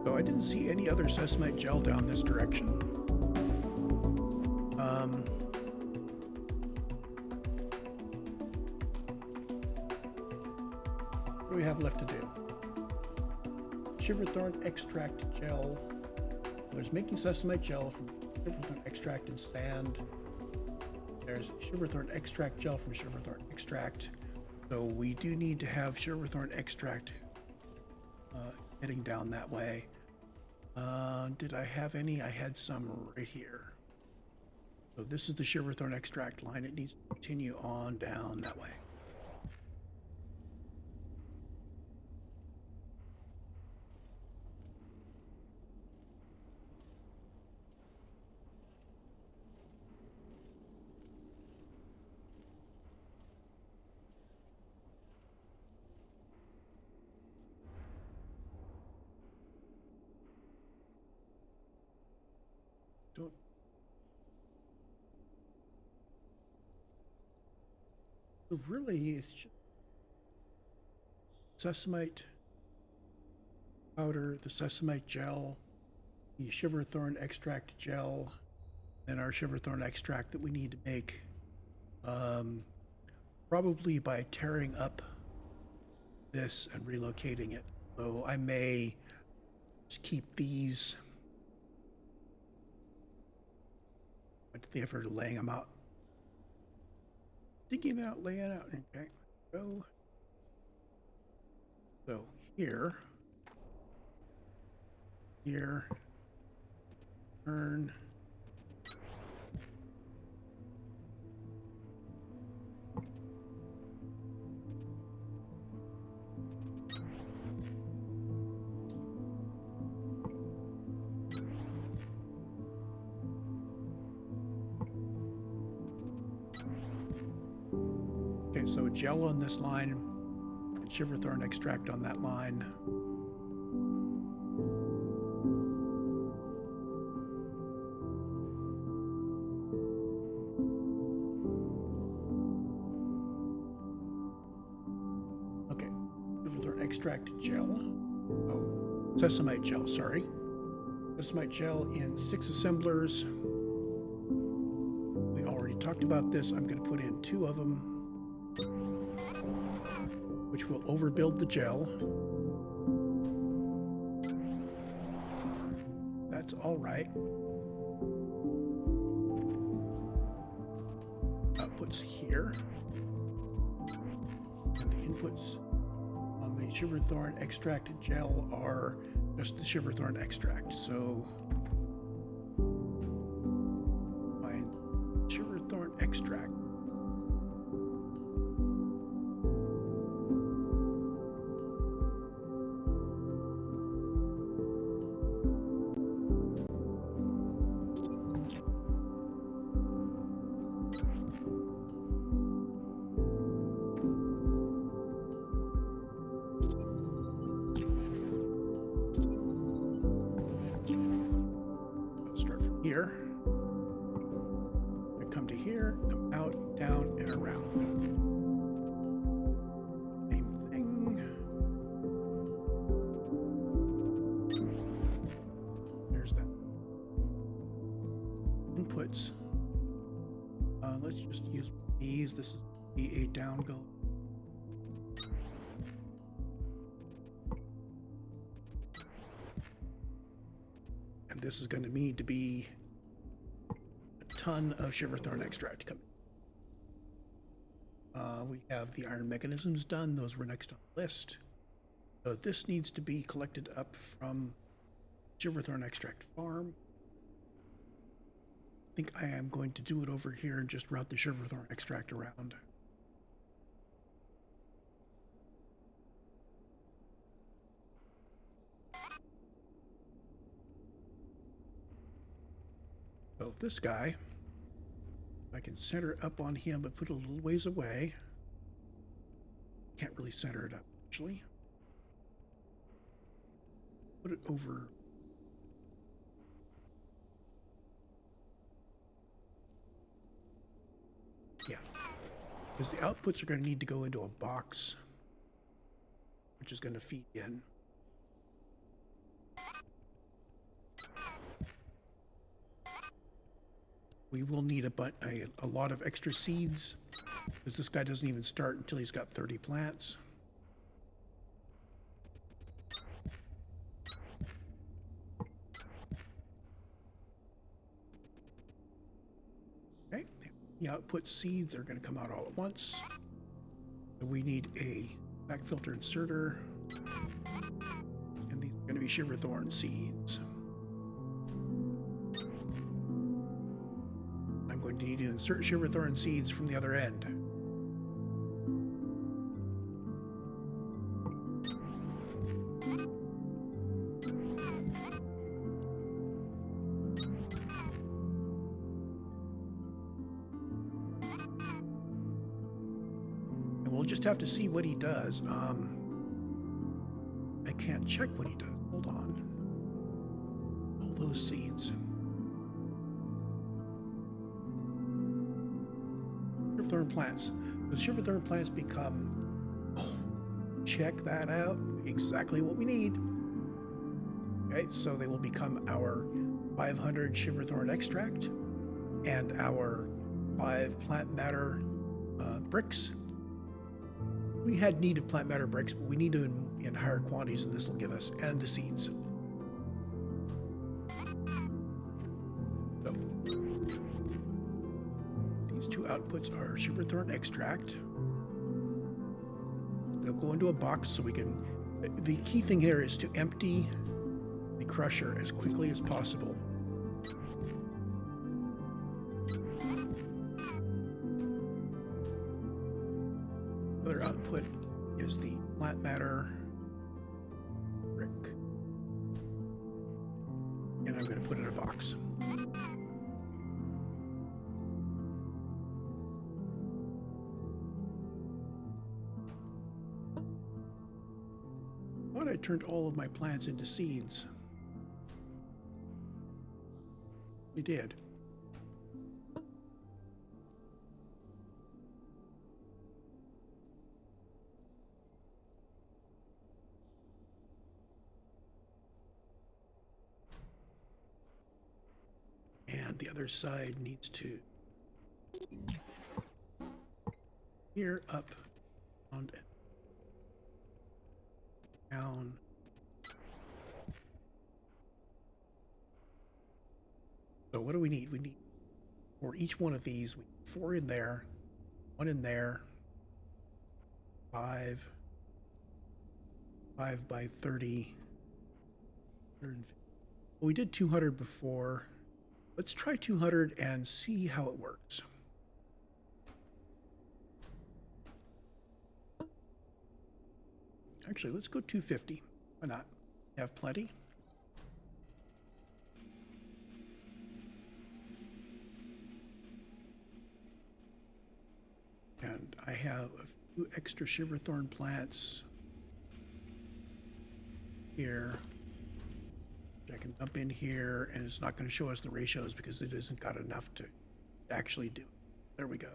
So I didn't see any other Sesamoite gel down this direction. What do we have left to do? Shiverthorn extract gel. There's making Sesamoite gel from Shiverthorn extract and sand. There's Shiverthorn extract gel from Shiverthorn extract. So we do need to have Shiverthorn extract heading down that way. Did I have any? I had some right here. So this is the Shiverthorn extract line. It needs to continue on down that way. Don't. So really, it's just Sesamoite powder, the Sesamoite gel, the Shiverthorn extract gel, and our Shiverthorn extract that we need to make. Probably by tearing up this and relocating it. So I may just keep these. Went to the effort of laying them out. Digging out, laying out. Okay, let's go. So here, turn. Okay, so gel on this line and Shiverthorn extract on that line. Okay, Shiverthorn extract gel. Oh, Sesamoite gel, sorry. Sesamoite gel in 6 assemblers. We already talked about this. I'm going to put in 2 of them, which will overbuild the gel. That's all right. Outputs here. And the inputs on the Shiverthorn extracted gel are just the Shiverthorn extract. So find Shiverthorn extract. here. I come to here, come out, down, and around. Same thing. There's that. Inputs. Let's just use these. This is the a down go. And this is going to need to be a ton of Shiverthorn extract coming. We have the iron mechanisms done. Those were next on the list. So this needs to be collected up from Shiverthorn extract farm. I think I am going to do it over here and just route the Shiverthorn extract around. So this guy, I can center it up on him, but put it a little ways away. Can't really center it up, actually. Put it over. Yeah. Because the outputs are going to need to go into a box, which is going to feed in. We will need a lot of extra seeds, because this guy doesn't even start until he's got 30 plants. Okay, the output seeds are going to come out all at once. So we need a back filter inserter, and these are going to be Shiverthorn seeds. I'm going to need to insert Shiverthorn seeds from the other end. And we'll just have to see what he does. I can't check what he does. Hold on. All those seeds. Shiverthorn plants. The Shiverthorn plants become, check that out, exactly what we need. Okay, so they will become our 500 Shiverthorn extract and our 5 plant matter bricks. We had need of plant matter bricks, but we need them in higher quantities, and this will give us, and the seeds. So, these two outputs are Shiverthorn extract. They'll go into a box so we can, the key thing here is to empty the crusher as quickly as possible. Other output is the plant matter brick. And I'm going to put it in a box. I thought I turned all of my plants into seeds. I did. And the other side needs to here, up, and down. So what do we need? We need, for each one of these, we need 4 in there, 1 in there, 5 by 30, 150. Well, we did 200 before. Let's try 200 and see how it works. Actually, let's go 250. Why not? Have plenty. And I have a few extra Shiverthorn plants here, which I can dump in here, and it's not going to show us the ratios because it isn't got enough to actually do it. There we go.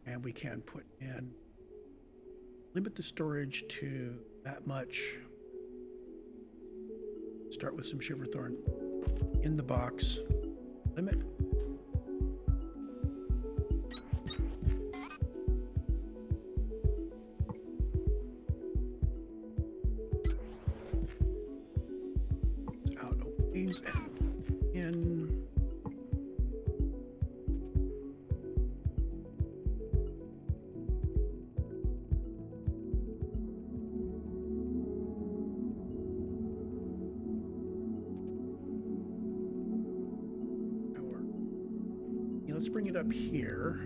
And we can put in, limit the storage to that much. Start with some Shiverthorn in the box. Limit. Out a ways and in. Let's bring it up here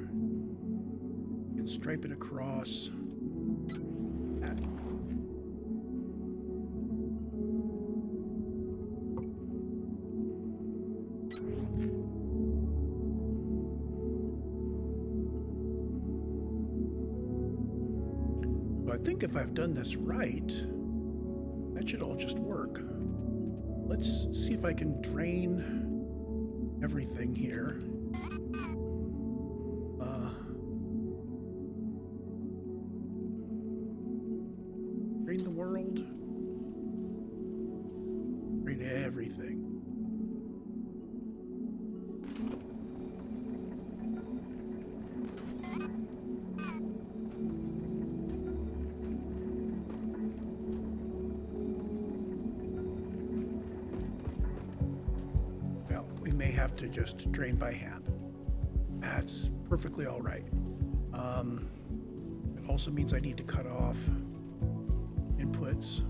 and stripe it across that. So I think if I've done this right, that should all just work. Let's see if I can drain everything here. Drain the world. Drain everything. Well, we may have to just drain by hand. That's perfectly all right. It also means I need to cut off inputs.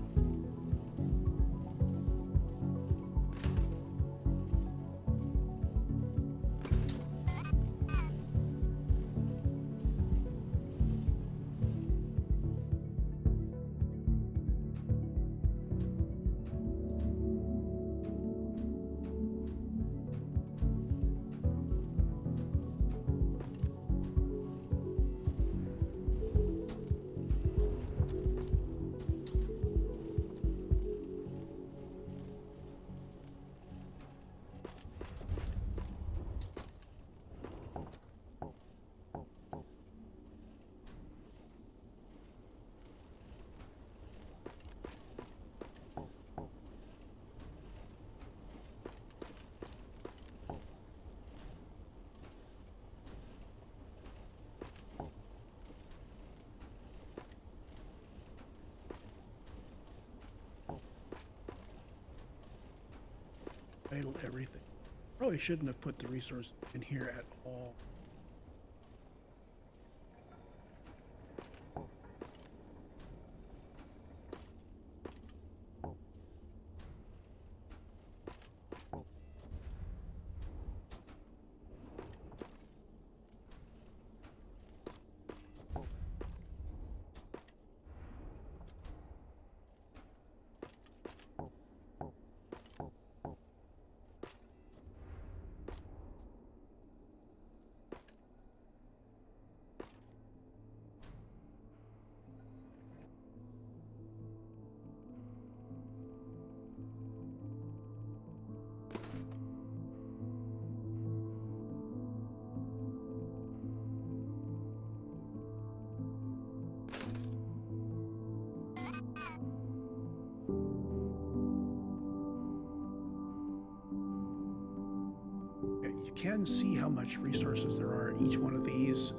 Idle everything. Probably shouldn't have put the resource in here at all. You can see how much resources there are in each one of these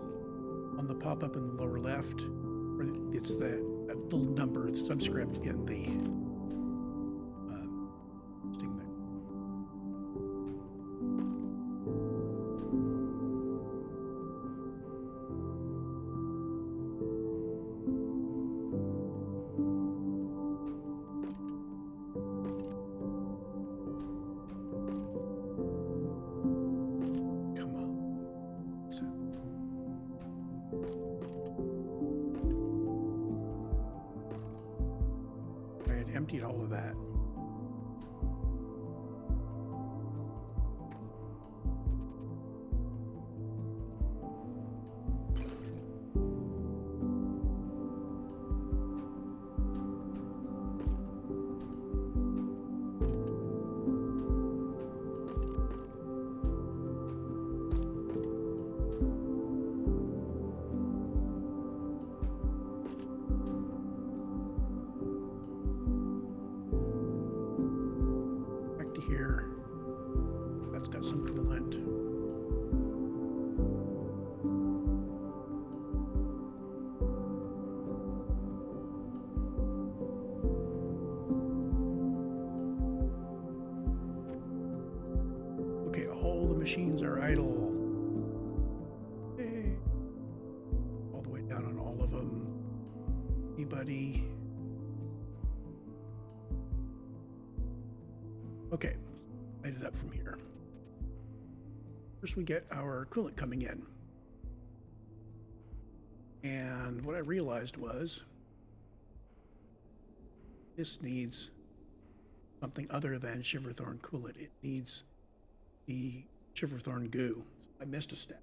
on the pop-up in the lower left. Or it's that little number, the subscript in the thing there. Emptied all of that. machines are idle. Okay. All the way down on all of them. Anybody? Okay, light it up from here. First we get our coolant coming in. And what I realized was this needs something other than Shiverthorn coolant. It needs the Shiverthorn goo. So I missed a step.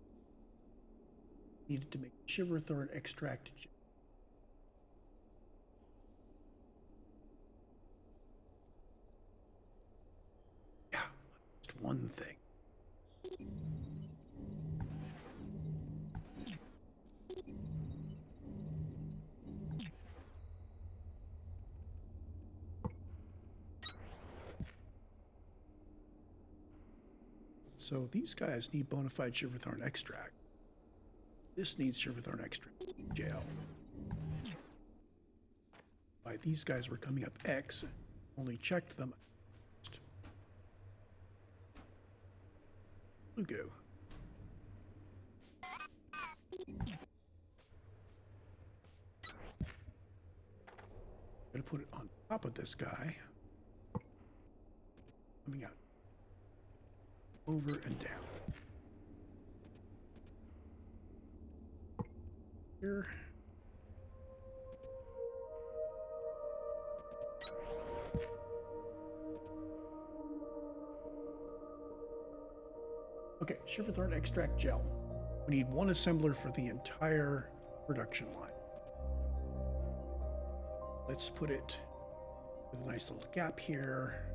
Needed to make Shiverthorn extract gel. Yeah, just one thing. So these guys need bona fide Shiverthorn extract. This needs Shiverthorn extract gel. Why these guys were coming up X, only checked them. Blue goo. Gonna put it on top of this guy. Coming out. Over and down. Here. Okay, Shiverthorn extract gel. We need one assembler for the entire production line. Let's put it with a nice little gap here.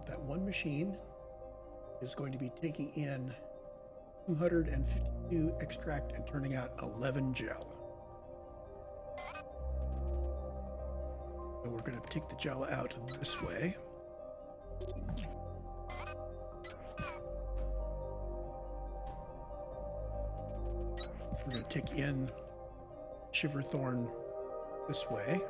That one machine is going to be taking in 252 extract and turning out 11 gel. So we're going to take the gel out this way. We're going to take in Shiverthorn this way.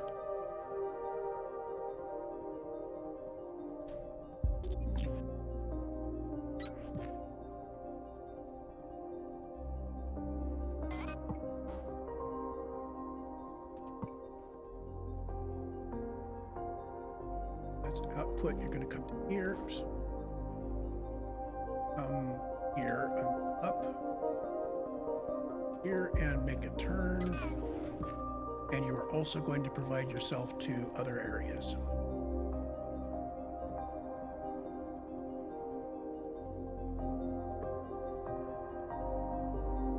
Output, you're going to come to here, come here and up here and make a turn, and you are also going to provide yourself to other areas.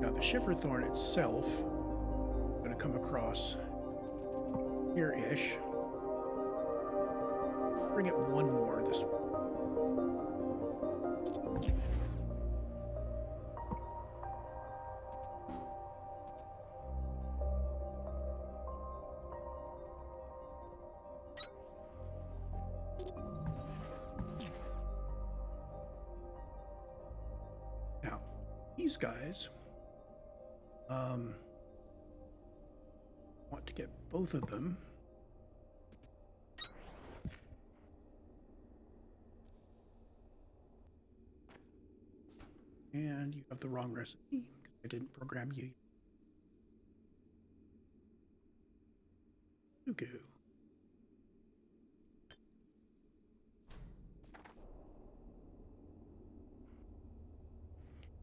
Now the Shiverthorn itself is going to come across here-ish. Bring it one more this way. Now, these guys want to get both of them. And you have the wrong recipe because I didn't program you. Goo.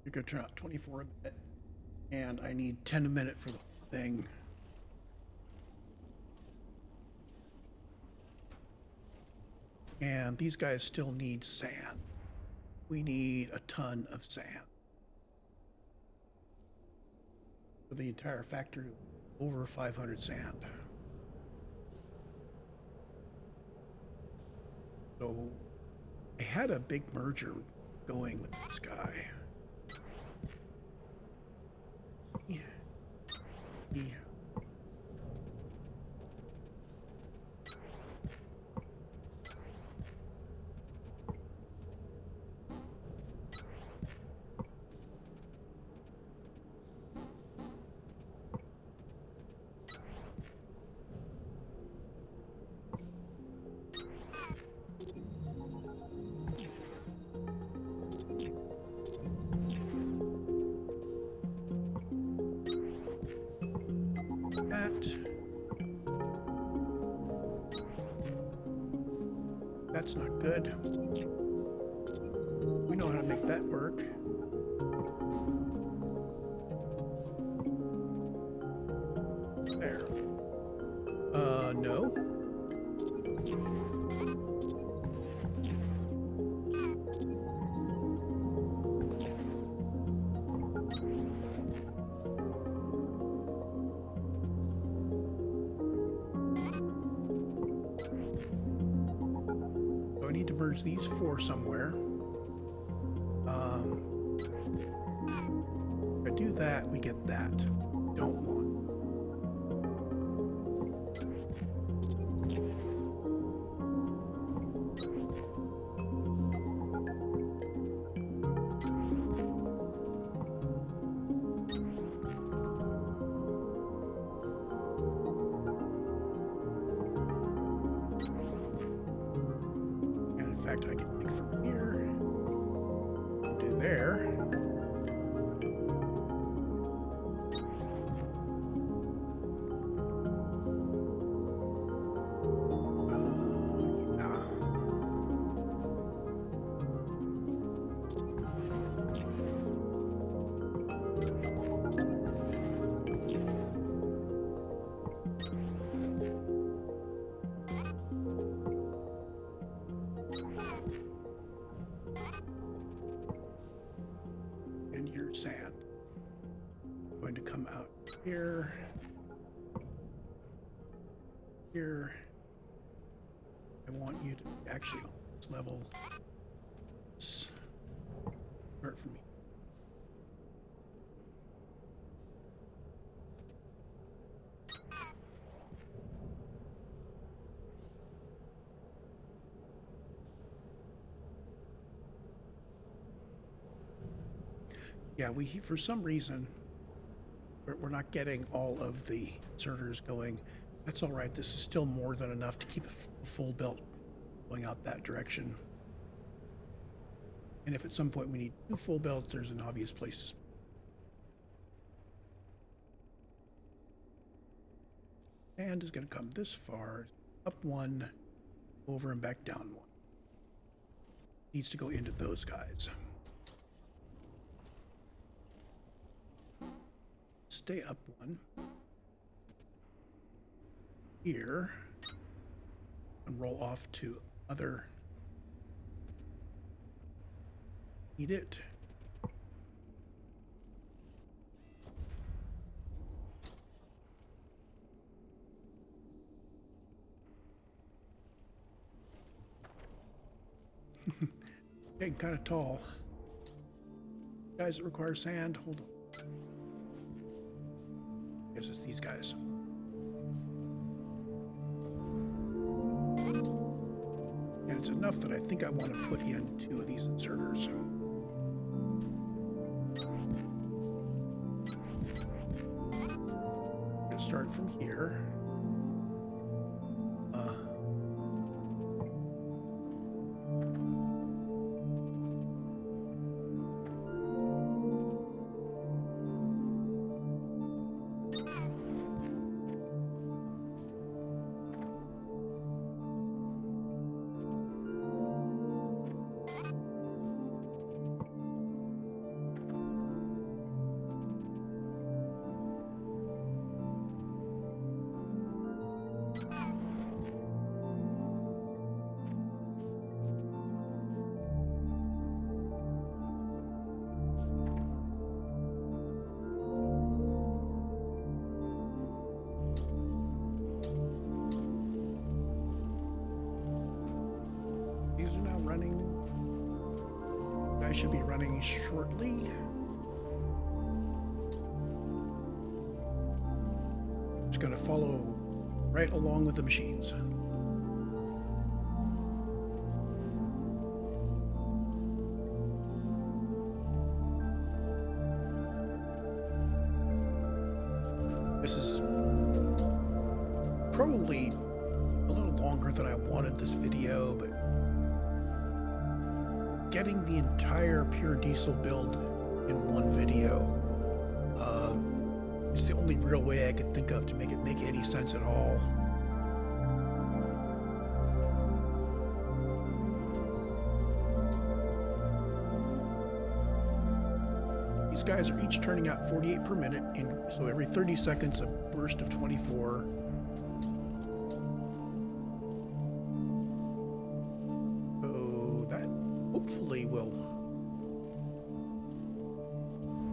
You're going to turn out 24 a minute, and I need 10 a minute for the whole thing. And these guys still need sand. We need a ton of sand. For the entire factory, over 500 sand. So I had a big merger going with this guy. Yeah. that's not good. We know how to make that work. There. No. So I need to merge these four somewhere. If I do that, we get that. Don't want. I can take from here and do there. Yeah. And your sand. Going to come out here. Here. I want you to actually on this level. Start from here. Yeah, for some reason, we're not getting all of the inserters going. That's all right. This is still more than enough to keep a full belt going out that direction. And if at some point we need 2 full belts, there's an obvious place to. And is going to come this far, up 1, over and back down 1. Needs to go into those guys. Stay up 1 here and roll off to other. Need it. Getting kind of tall. Guys that require sand, hold on. Yes, it's these guys. And it's enough that I think I want to put in 2 of these inserters. I'm going to start from here. These are now running. Guys should be running shortly. Just going to follow right along with the machines. This is probably a little longer than I wanted this video, but getting the entire pure diesel build in one video is the only real way I could think of to make it make any sense at all. These guys are each turning out 48 per minute, so every 30 seconds a burst of 24. So that hopefully will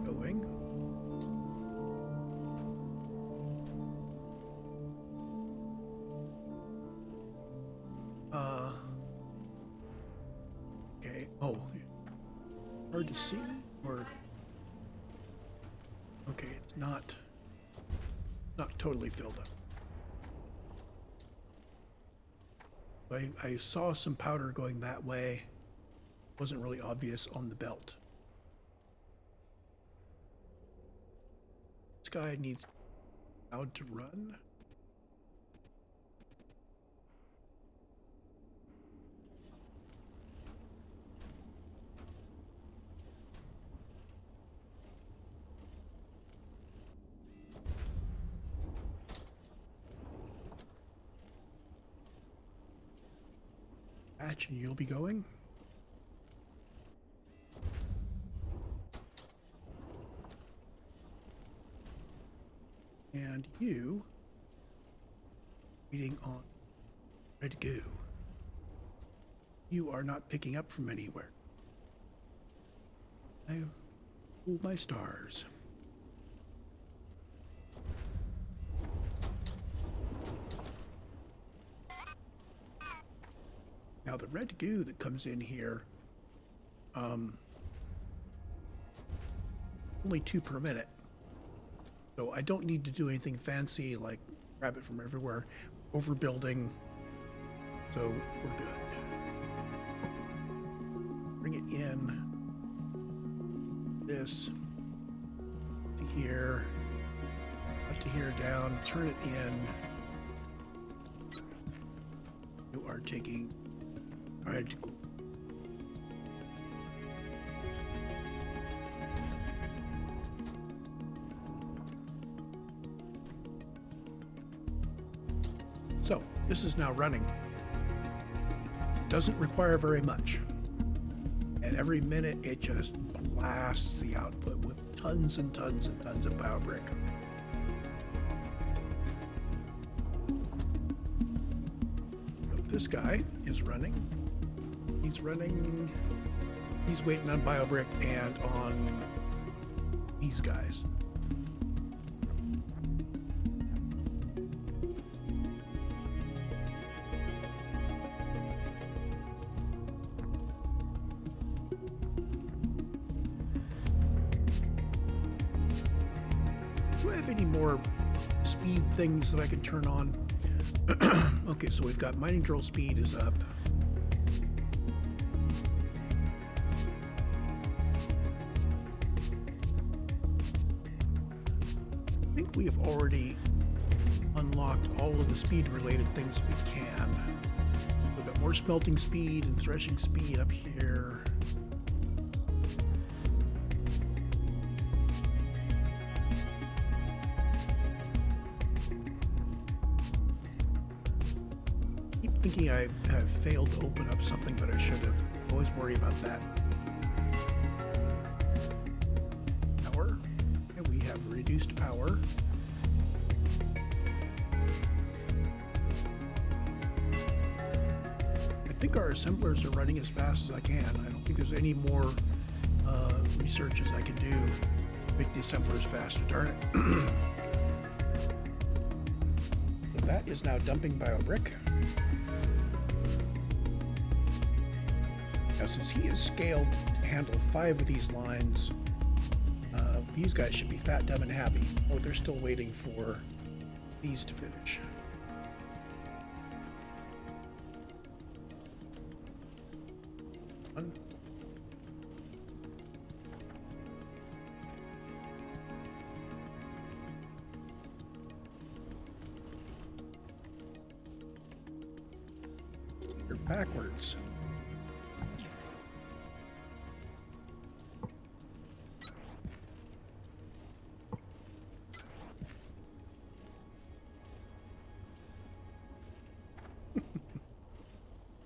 going. Okay. Oh, hard to see, or okay, it's not totally filled up. I saw some powder going that way. Wasn't really obvious on the belt. This guy needs allowed to run. And you'll be going. And you waiting on Red Goo. You are not picking up from anywhere. I hold my stars. Now the red goo that comes in here, only 2 per minute. So I don't need to do anything fancy like grab it from everywhere, overbuilding. So we're good. Bring it in. This to here, up to here, down, turn it in. You are taking red goo. So this is now running. It doesn't require very much. And every minute it just blasts the output with tons and tons and tons of BioBrick. So this guy is running. He's running. He's waiting on BioBrick and on these guys. Do I have any more speed things that I can turn on? Okay, so we've got mining drill speed is up. I think we have already unlocked all of the speed related things we can. We've got more smelting speed and threshing speed up here. Thinking I have failed to open up something that I should have. Always worry about that. Power. And we have reduced power. I think our assemblers are running as fast as I can. I don't think there's any more researches I can do to make the assemblers faster. Darn it. So that is now dumping BioBrick. Now, since he is scaled to handle 5 of these lines, these guys should be fat, dumb, and happy. Oh, they're still waiting for these to finish. One. You're backwards.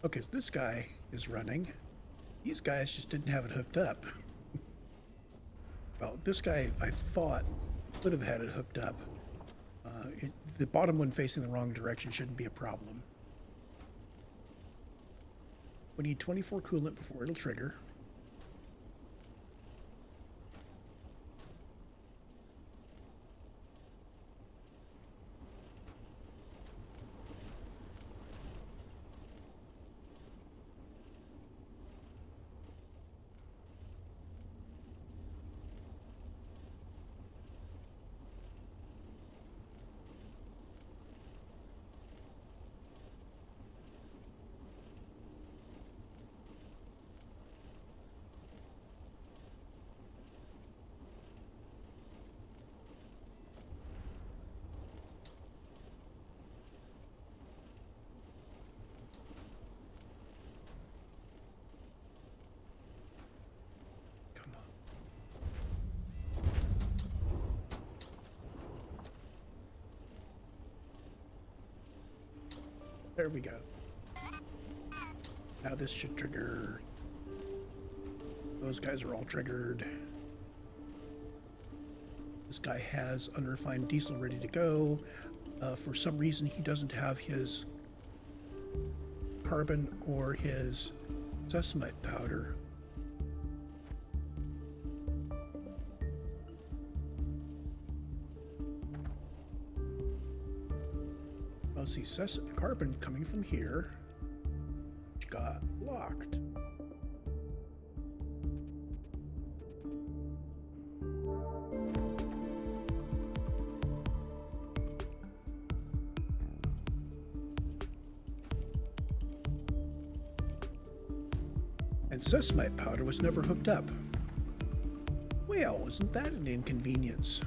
Okay, so this guy is running. These guys just didn't have it hooked up. Well, this guy, I thought, could have had it hooked up. The bottom one facing the wrong direction shouldn't be a problem. We need 24 coolant before it'll trigger. Come on. There we go. Now this should trigger. Those guys are all triggered. This guy has unrefined diesel ready to go. For some reason, he doesn't have his carbon or his sesamite powder. Well, see, carbon coming from here, which got locked. And sesamite powder was never hooked up. Well, isn't that an inconvenience?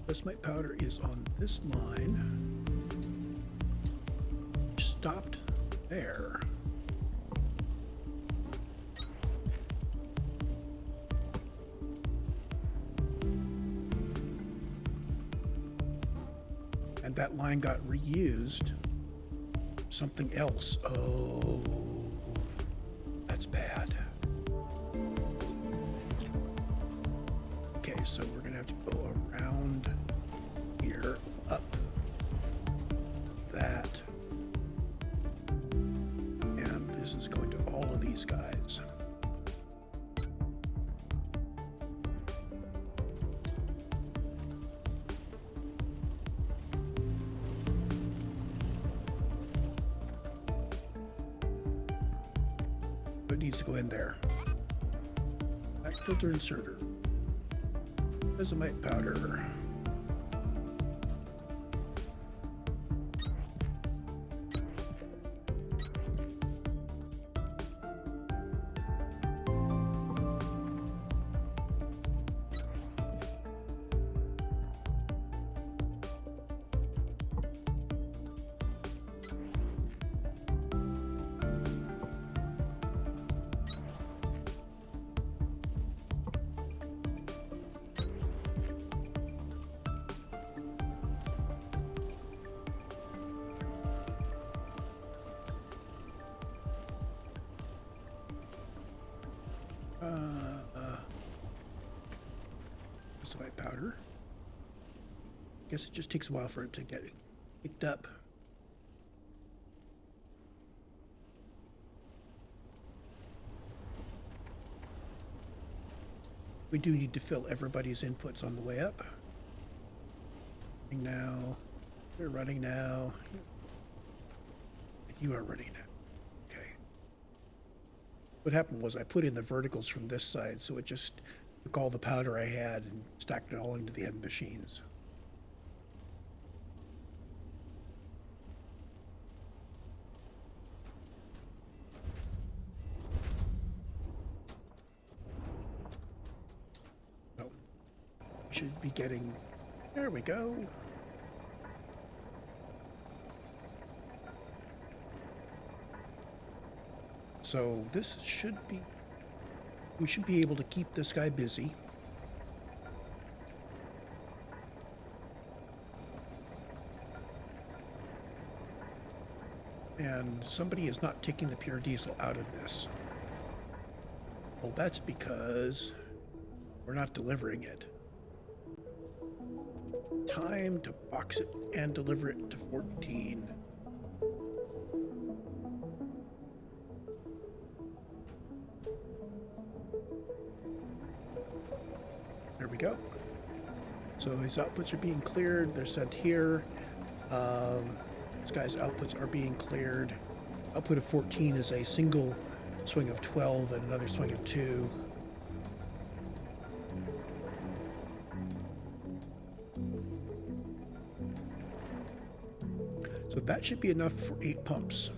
Sesamite powder is on this line. Stopped there. And that line got reused. Something else. Oh, that's bad. Okay, so we're gonna have to go around here, up that, and this is going to all of these guys. It needs to go in there. Back filter inserter. Sesamite powder. Sesamite powder. Guess it just takes a while for it to get picked up. We do need to fill everybody's inputs on the way up. Now, they're running now. You are running now. Okay. What happened was I put in the verticals from this side, so it just took all the powder I had and stacked it all into the end machines. So, we should be getting, there we go. So this should be, we should be able to keep this guy busy. And somebody is not taking the pure diesel out of this. Well, that's because we're not delivering it. Time to box it and deliver it to 14. There we go. So his outputs are being cleared. They're sent here. This guy's outputs are being cleared. Output of 14 is a single swing of 12 and another swing of 2. So that should be enough for 8 pumps.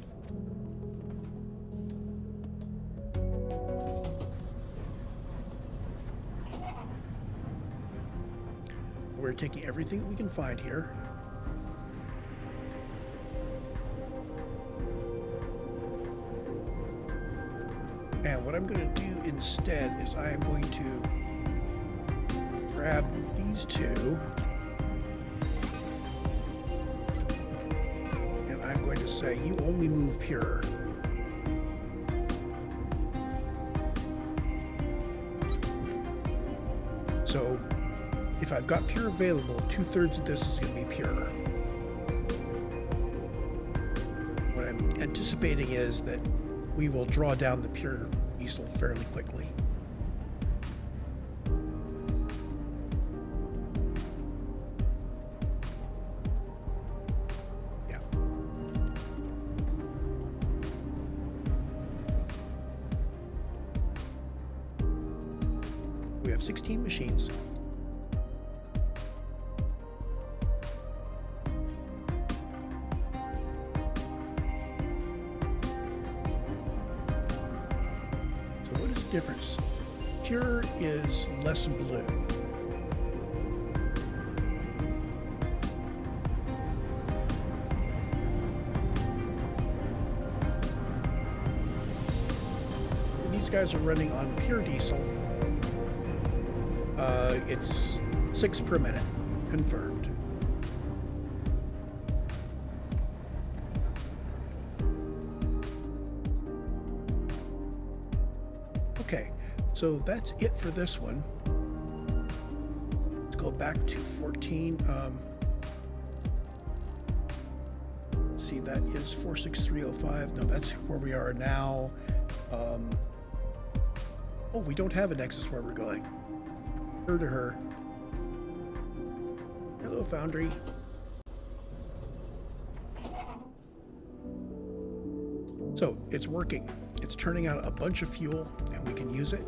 We're taking everything that we can find here. And what I'm going to do instead is I am going to grab these two, and I'm going to say, you only move pure. So if I've got pure available, 2/3 of this is going to be pure. What I'm anticipating is that we will draw down the pure diesel fairly quickly. Yeah. We have 16 machines. Difference. Pure is less blue. When these guys are running on pure diesel, it's 6 per minute, confirmed. Okay, so that's it for this one. Let's go back to 14. Let's see, that is 46305. No, that's where we are now. Oh, we don't have a nexus where we're going. Her to her. Hello, Foundry. So it's working. It's turning out a bunch of fuel, and we can use it.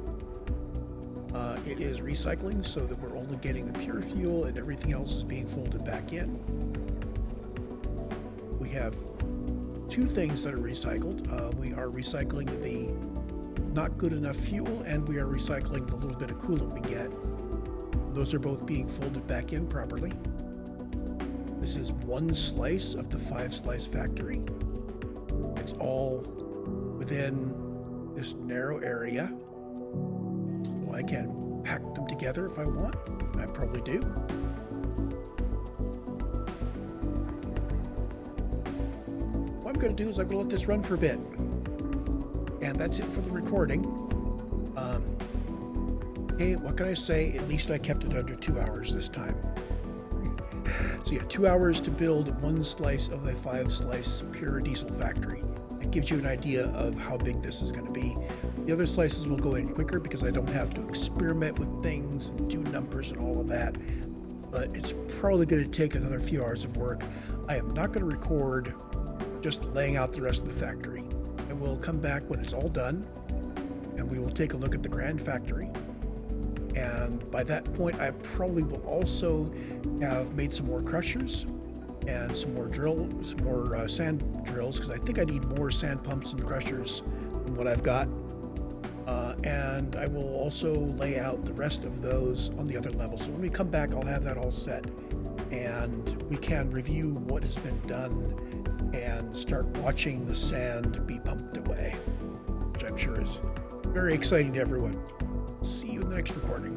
It is recycling so that we're only getting the pure fuel and everything else is being folded back in. We have 2 things that are recycled. We are recycling the not good enough fuel, and we are recycling the little bit of coolant we get. Those are both being folded back in properly. This is 1 slice of the 5-slice factory. It's all within this narrow area. Well, I can pack them together if I want. I probably do. What I'm going to do is I'm going to let this run for a bit. And that's it for the recording. Hey, what can I say? At least I kept it under 2 hours this time. So yeah, 2 hours to build 1 slice of a 5-slice pure diesel factory. It gives you an idea of how big this is going to be. The other slices will go in quicker because I don't have to experiment with things and do numbers and all of that. But it's probably going to take another few hours of work. I am not going to record just laying out the rest of the factory. And we'll come back when it's all done, and we will take a look at the grand factory. And by that point, I probably will also have made some more crushers and some more sand drills, because I think I need more sand pumps and crushers than what I've got. And I will also lay out the rest of those on the other level. So when we come back, I'll have that all set, and we can review what has been done and start watching the sand be pumped away, which I'm sure is very exciting to everyone. See you in the next recording.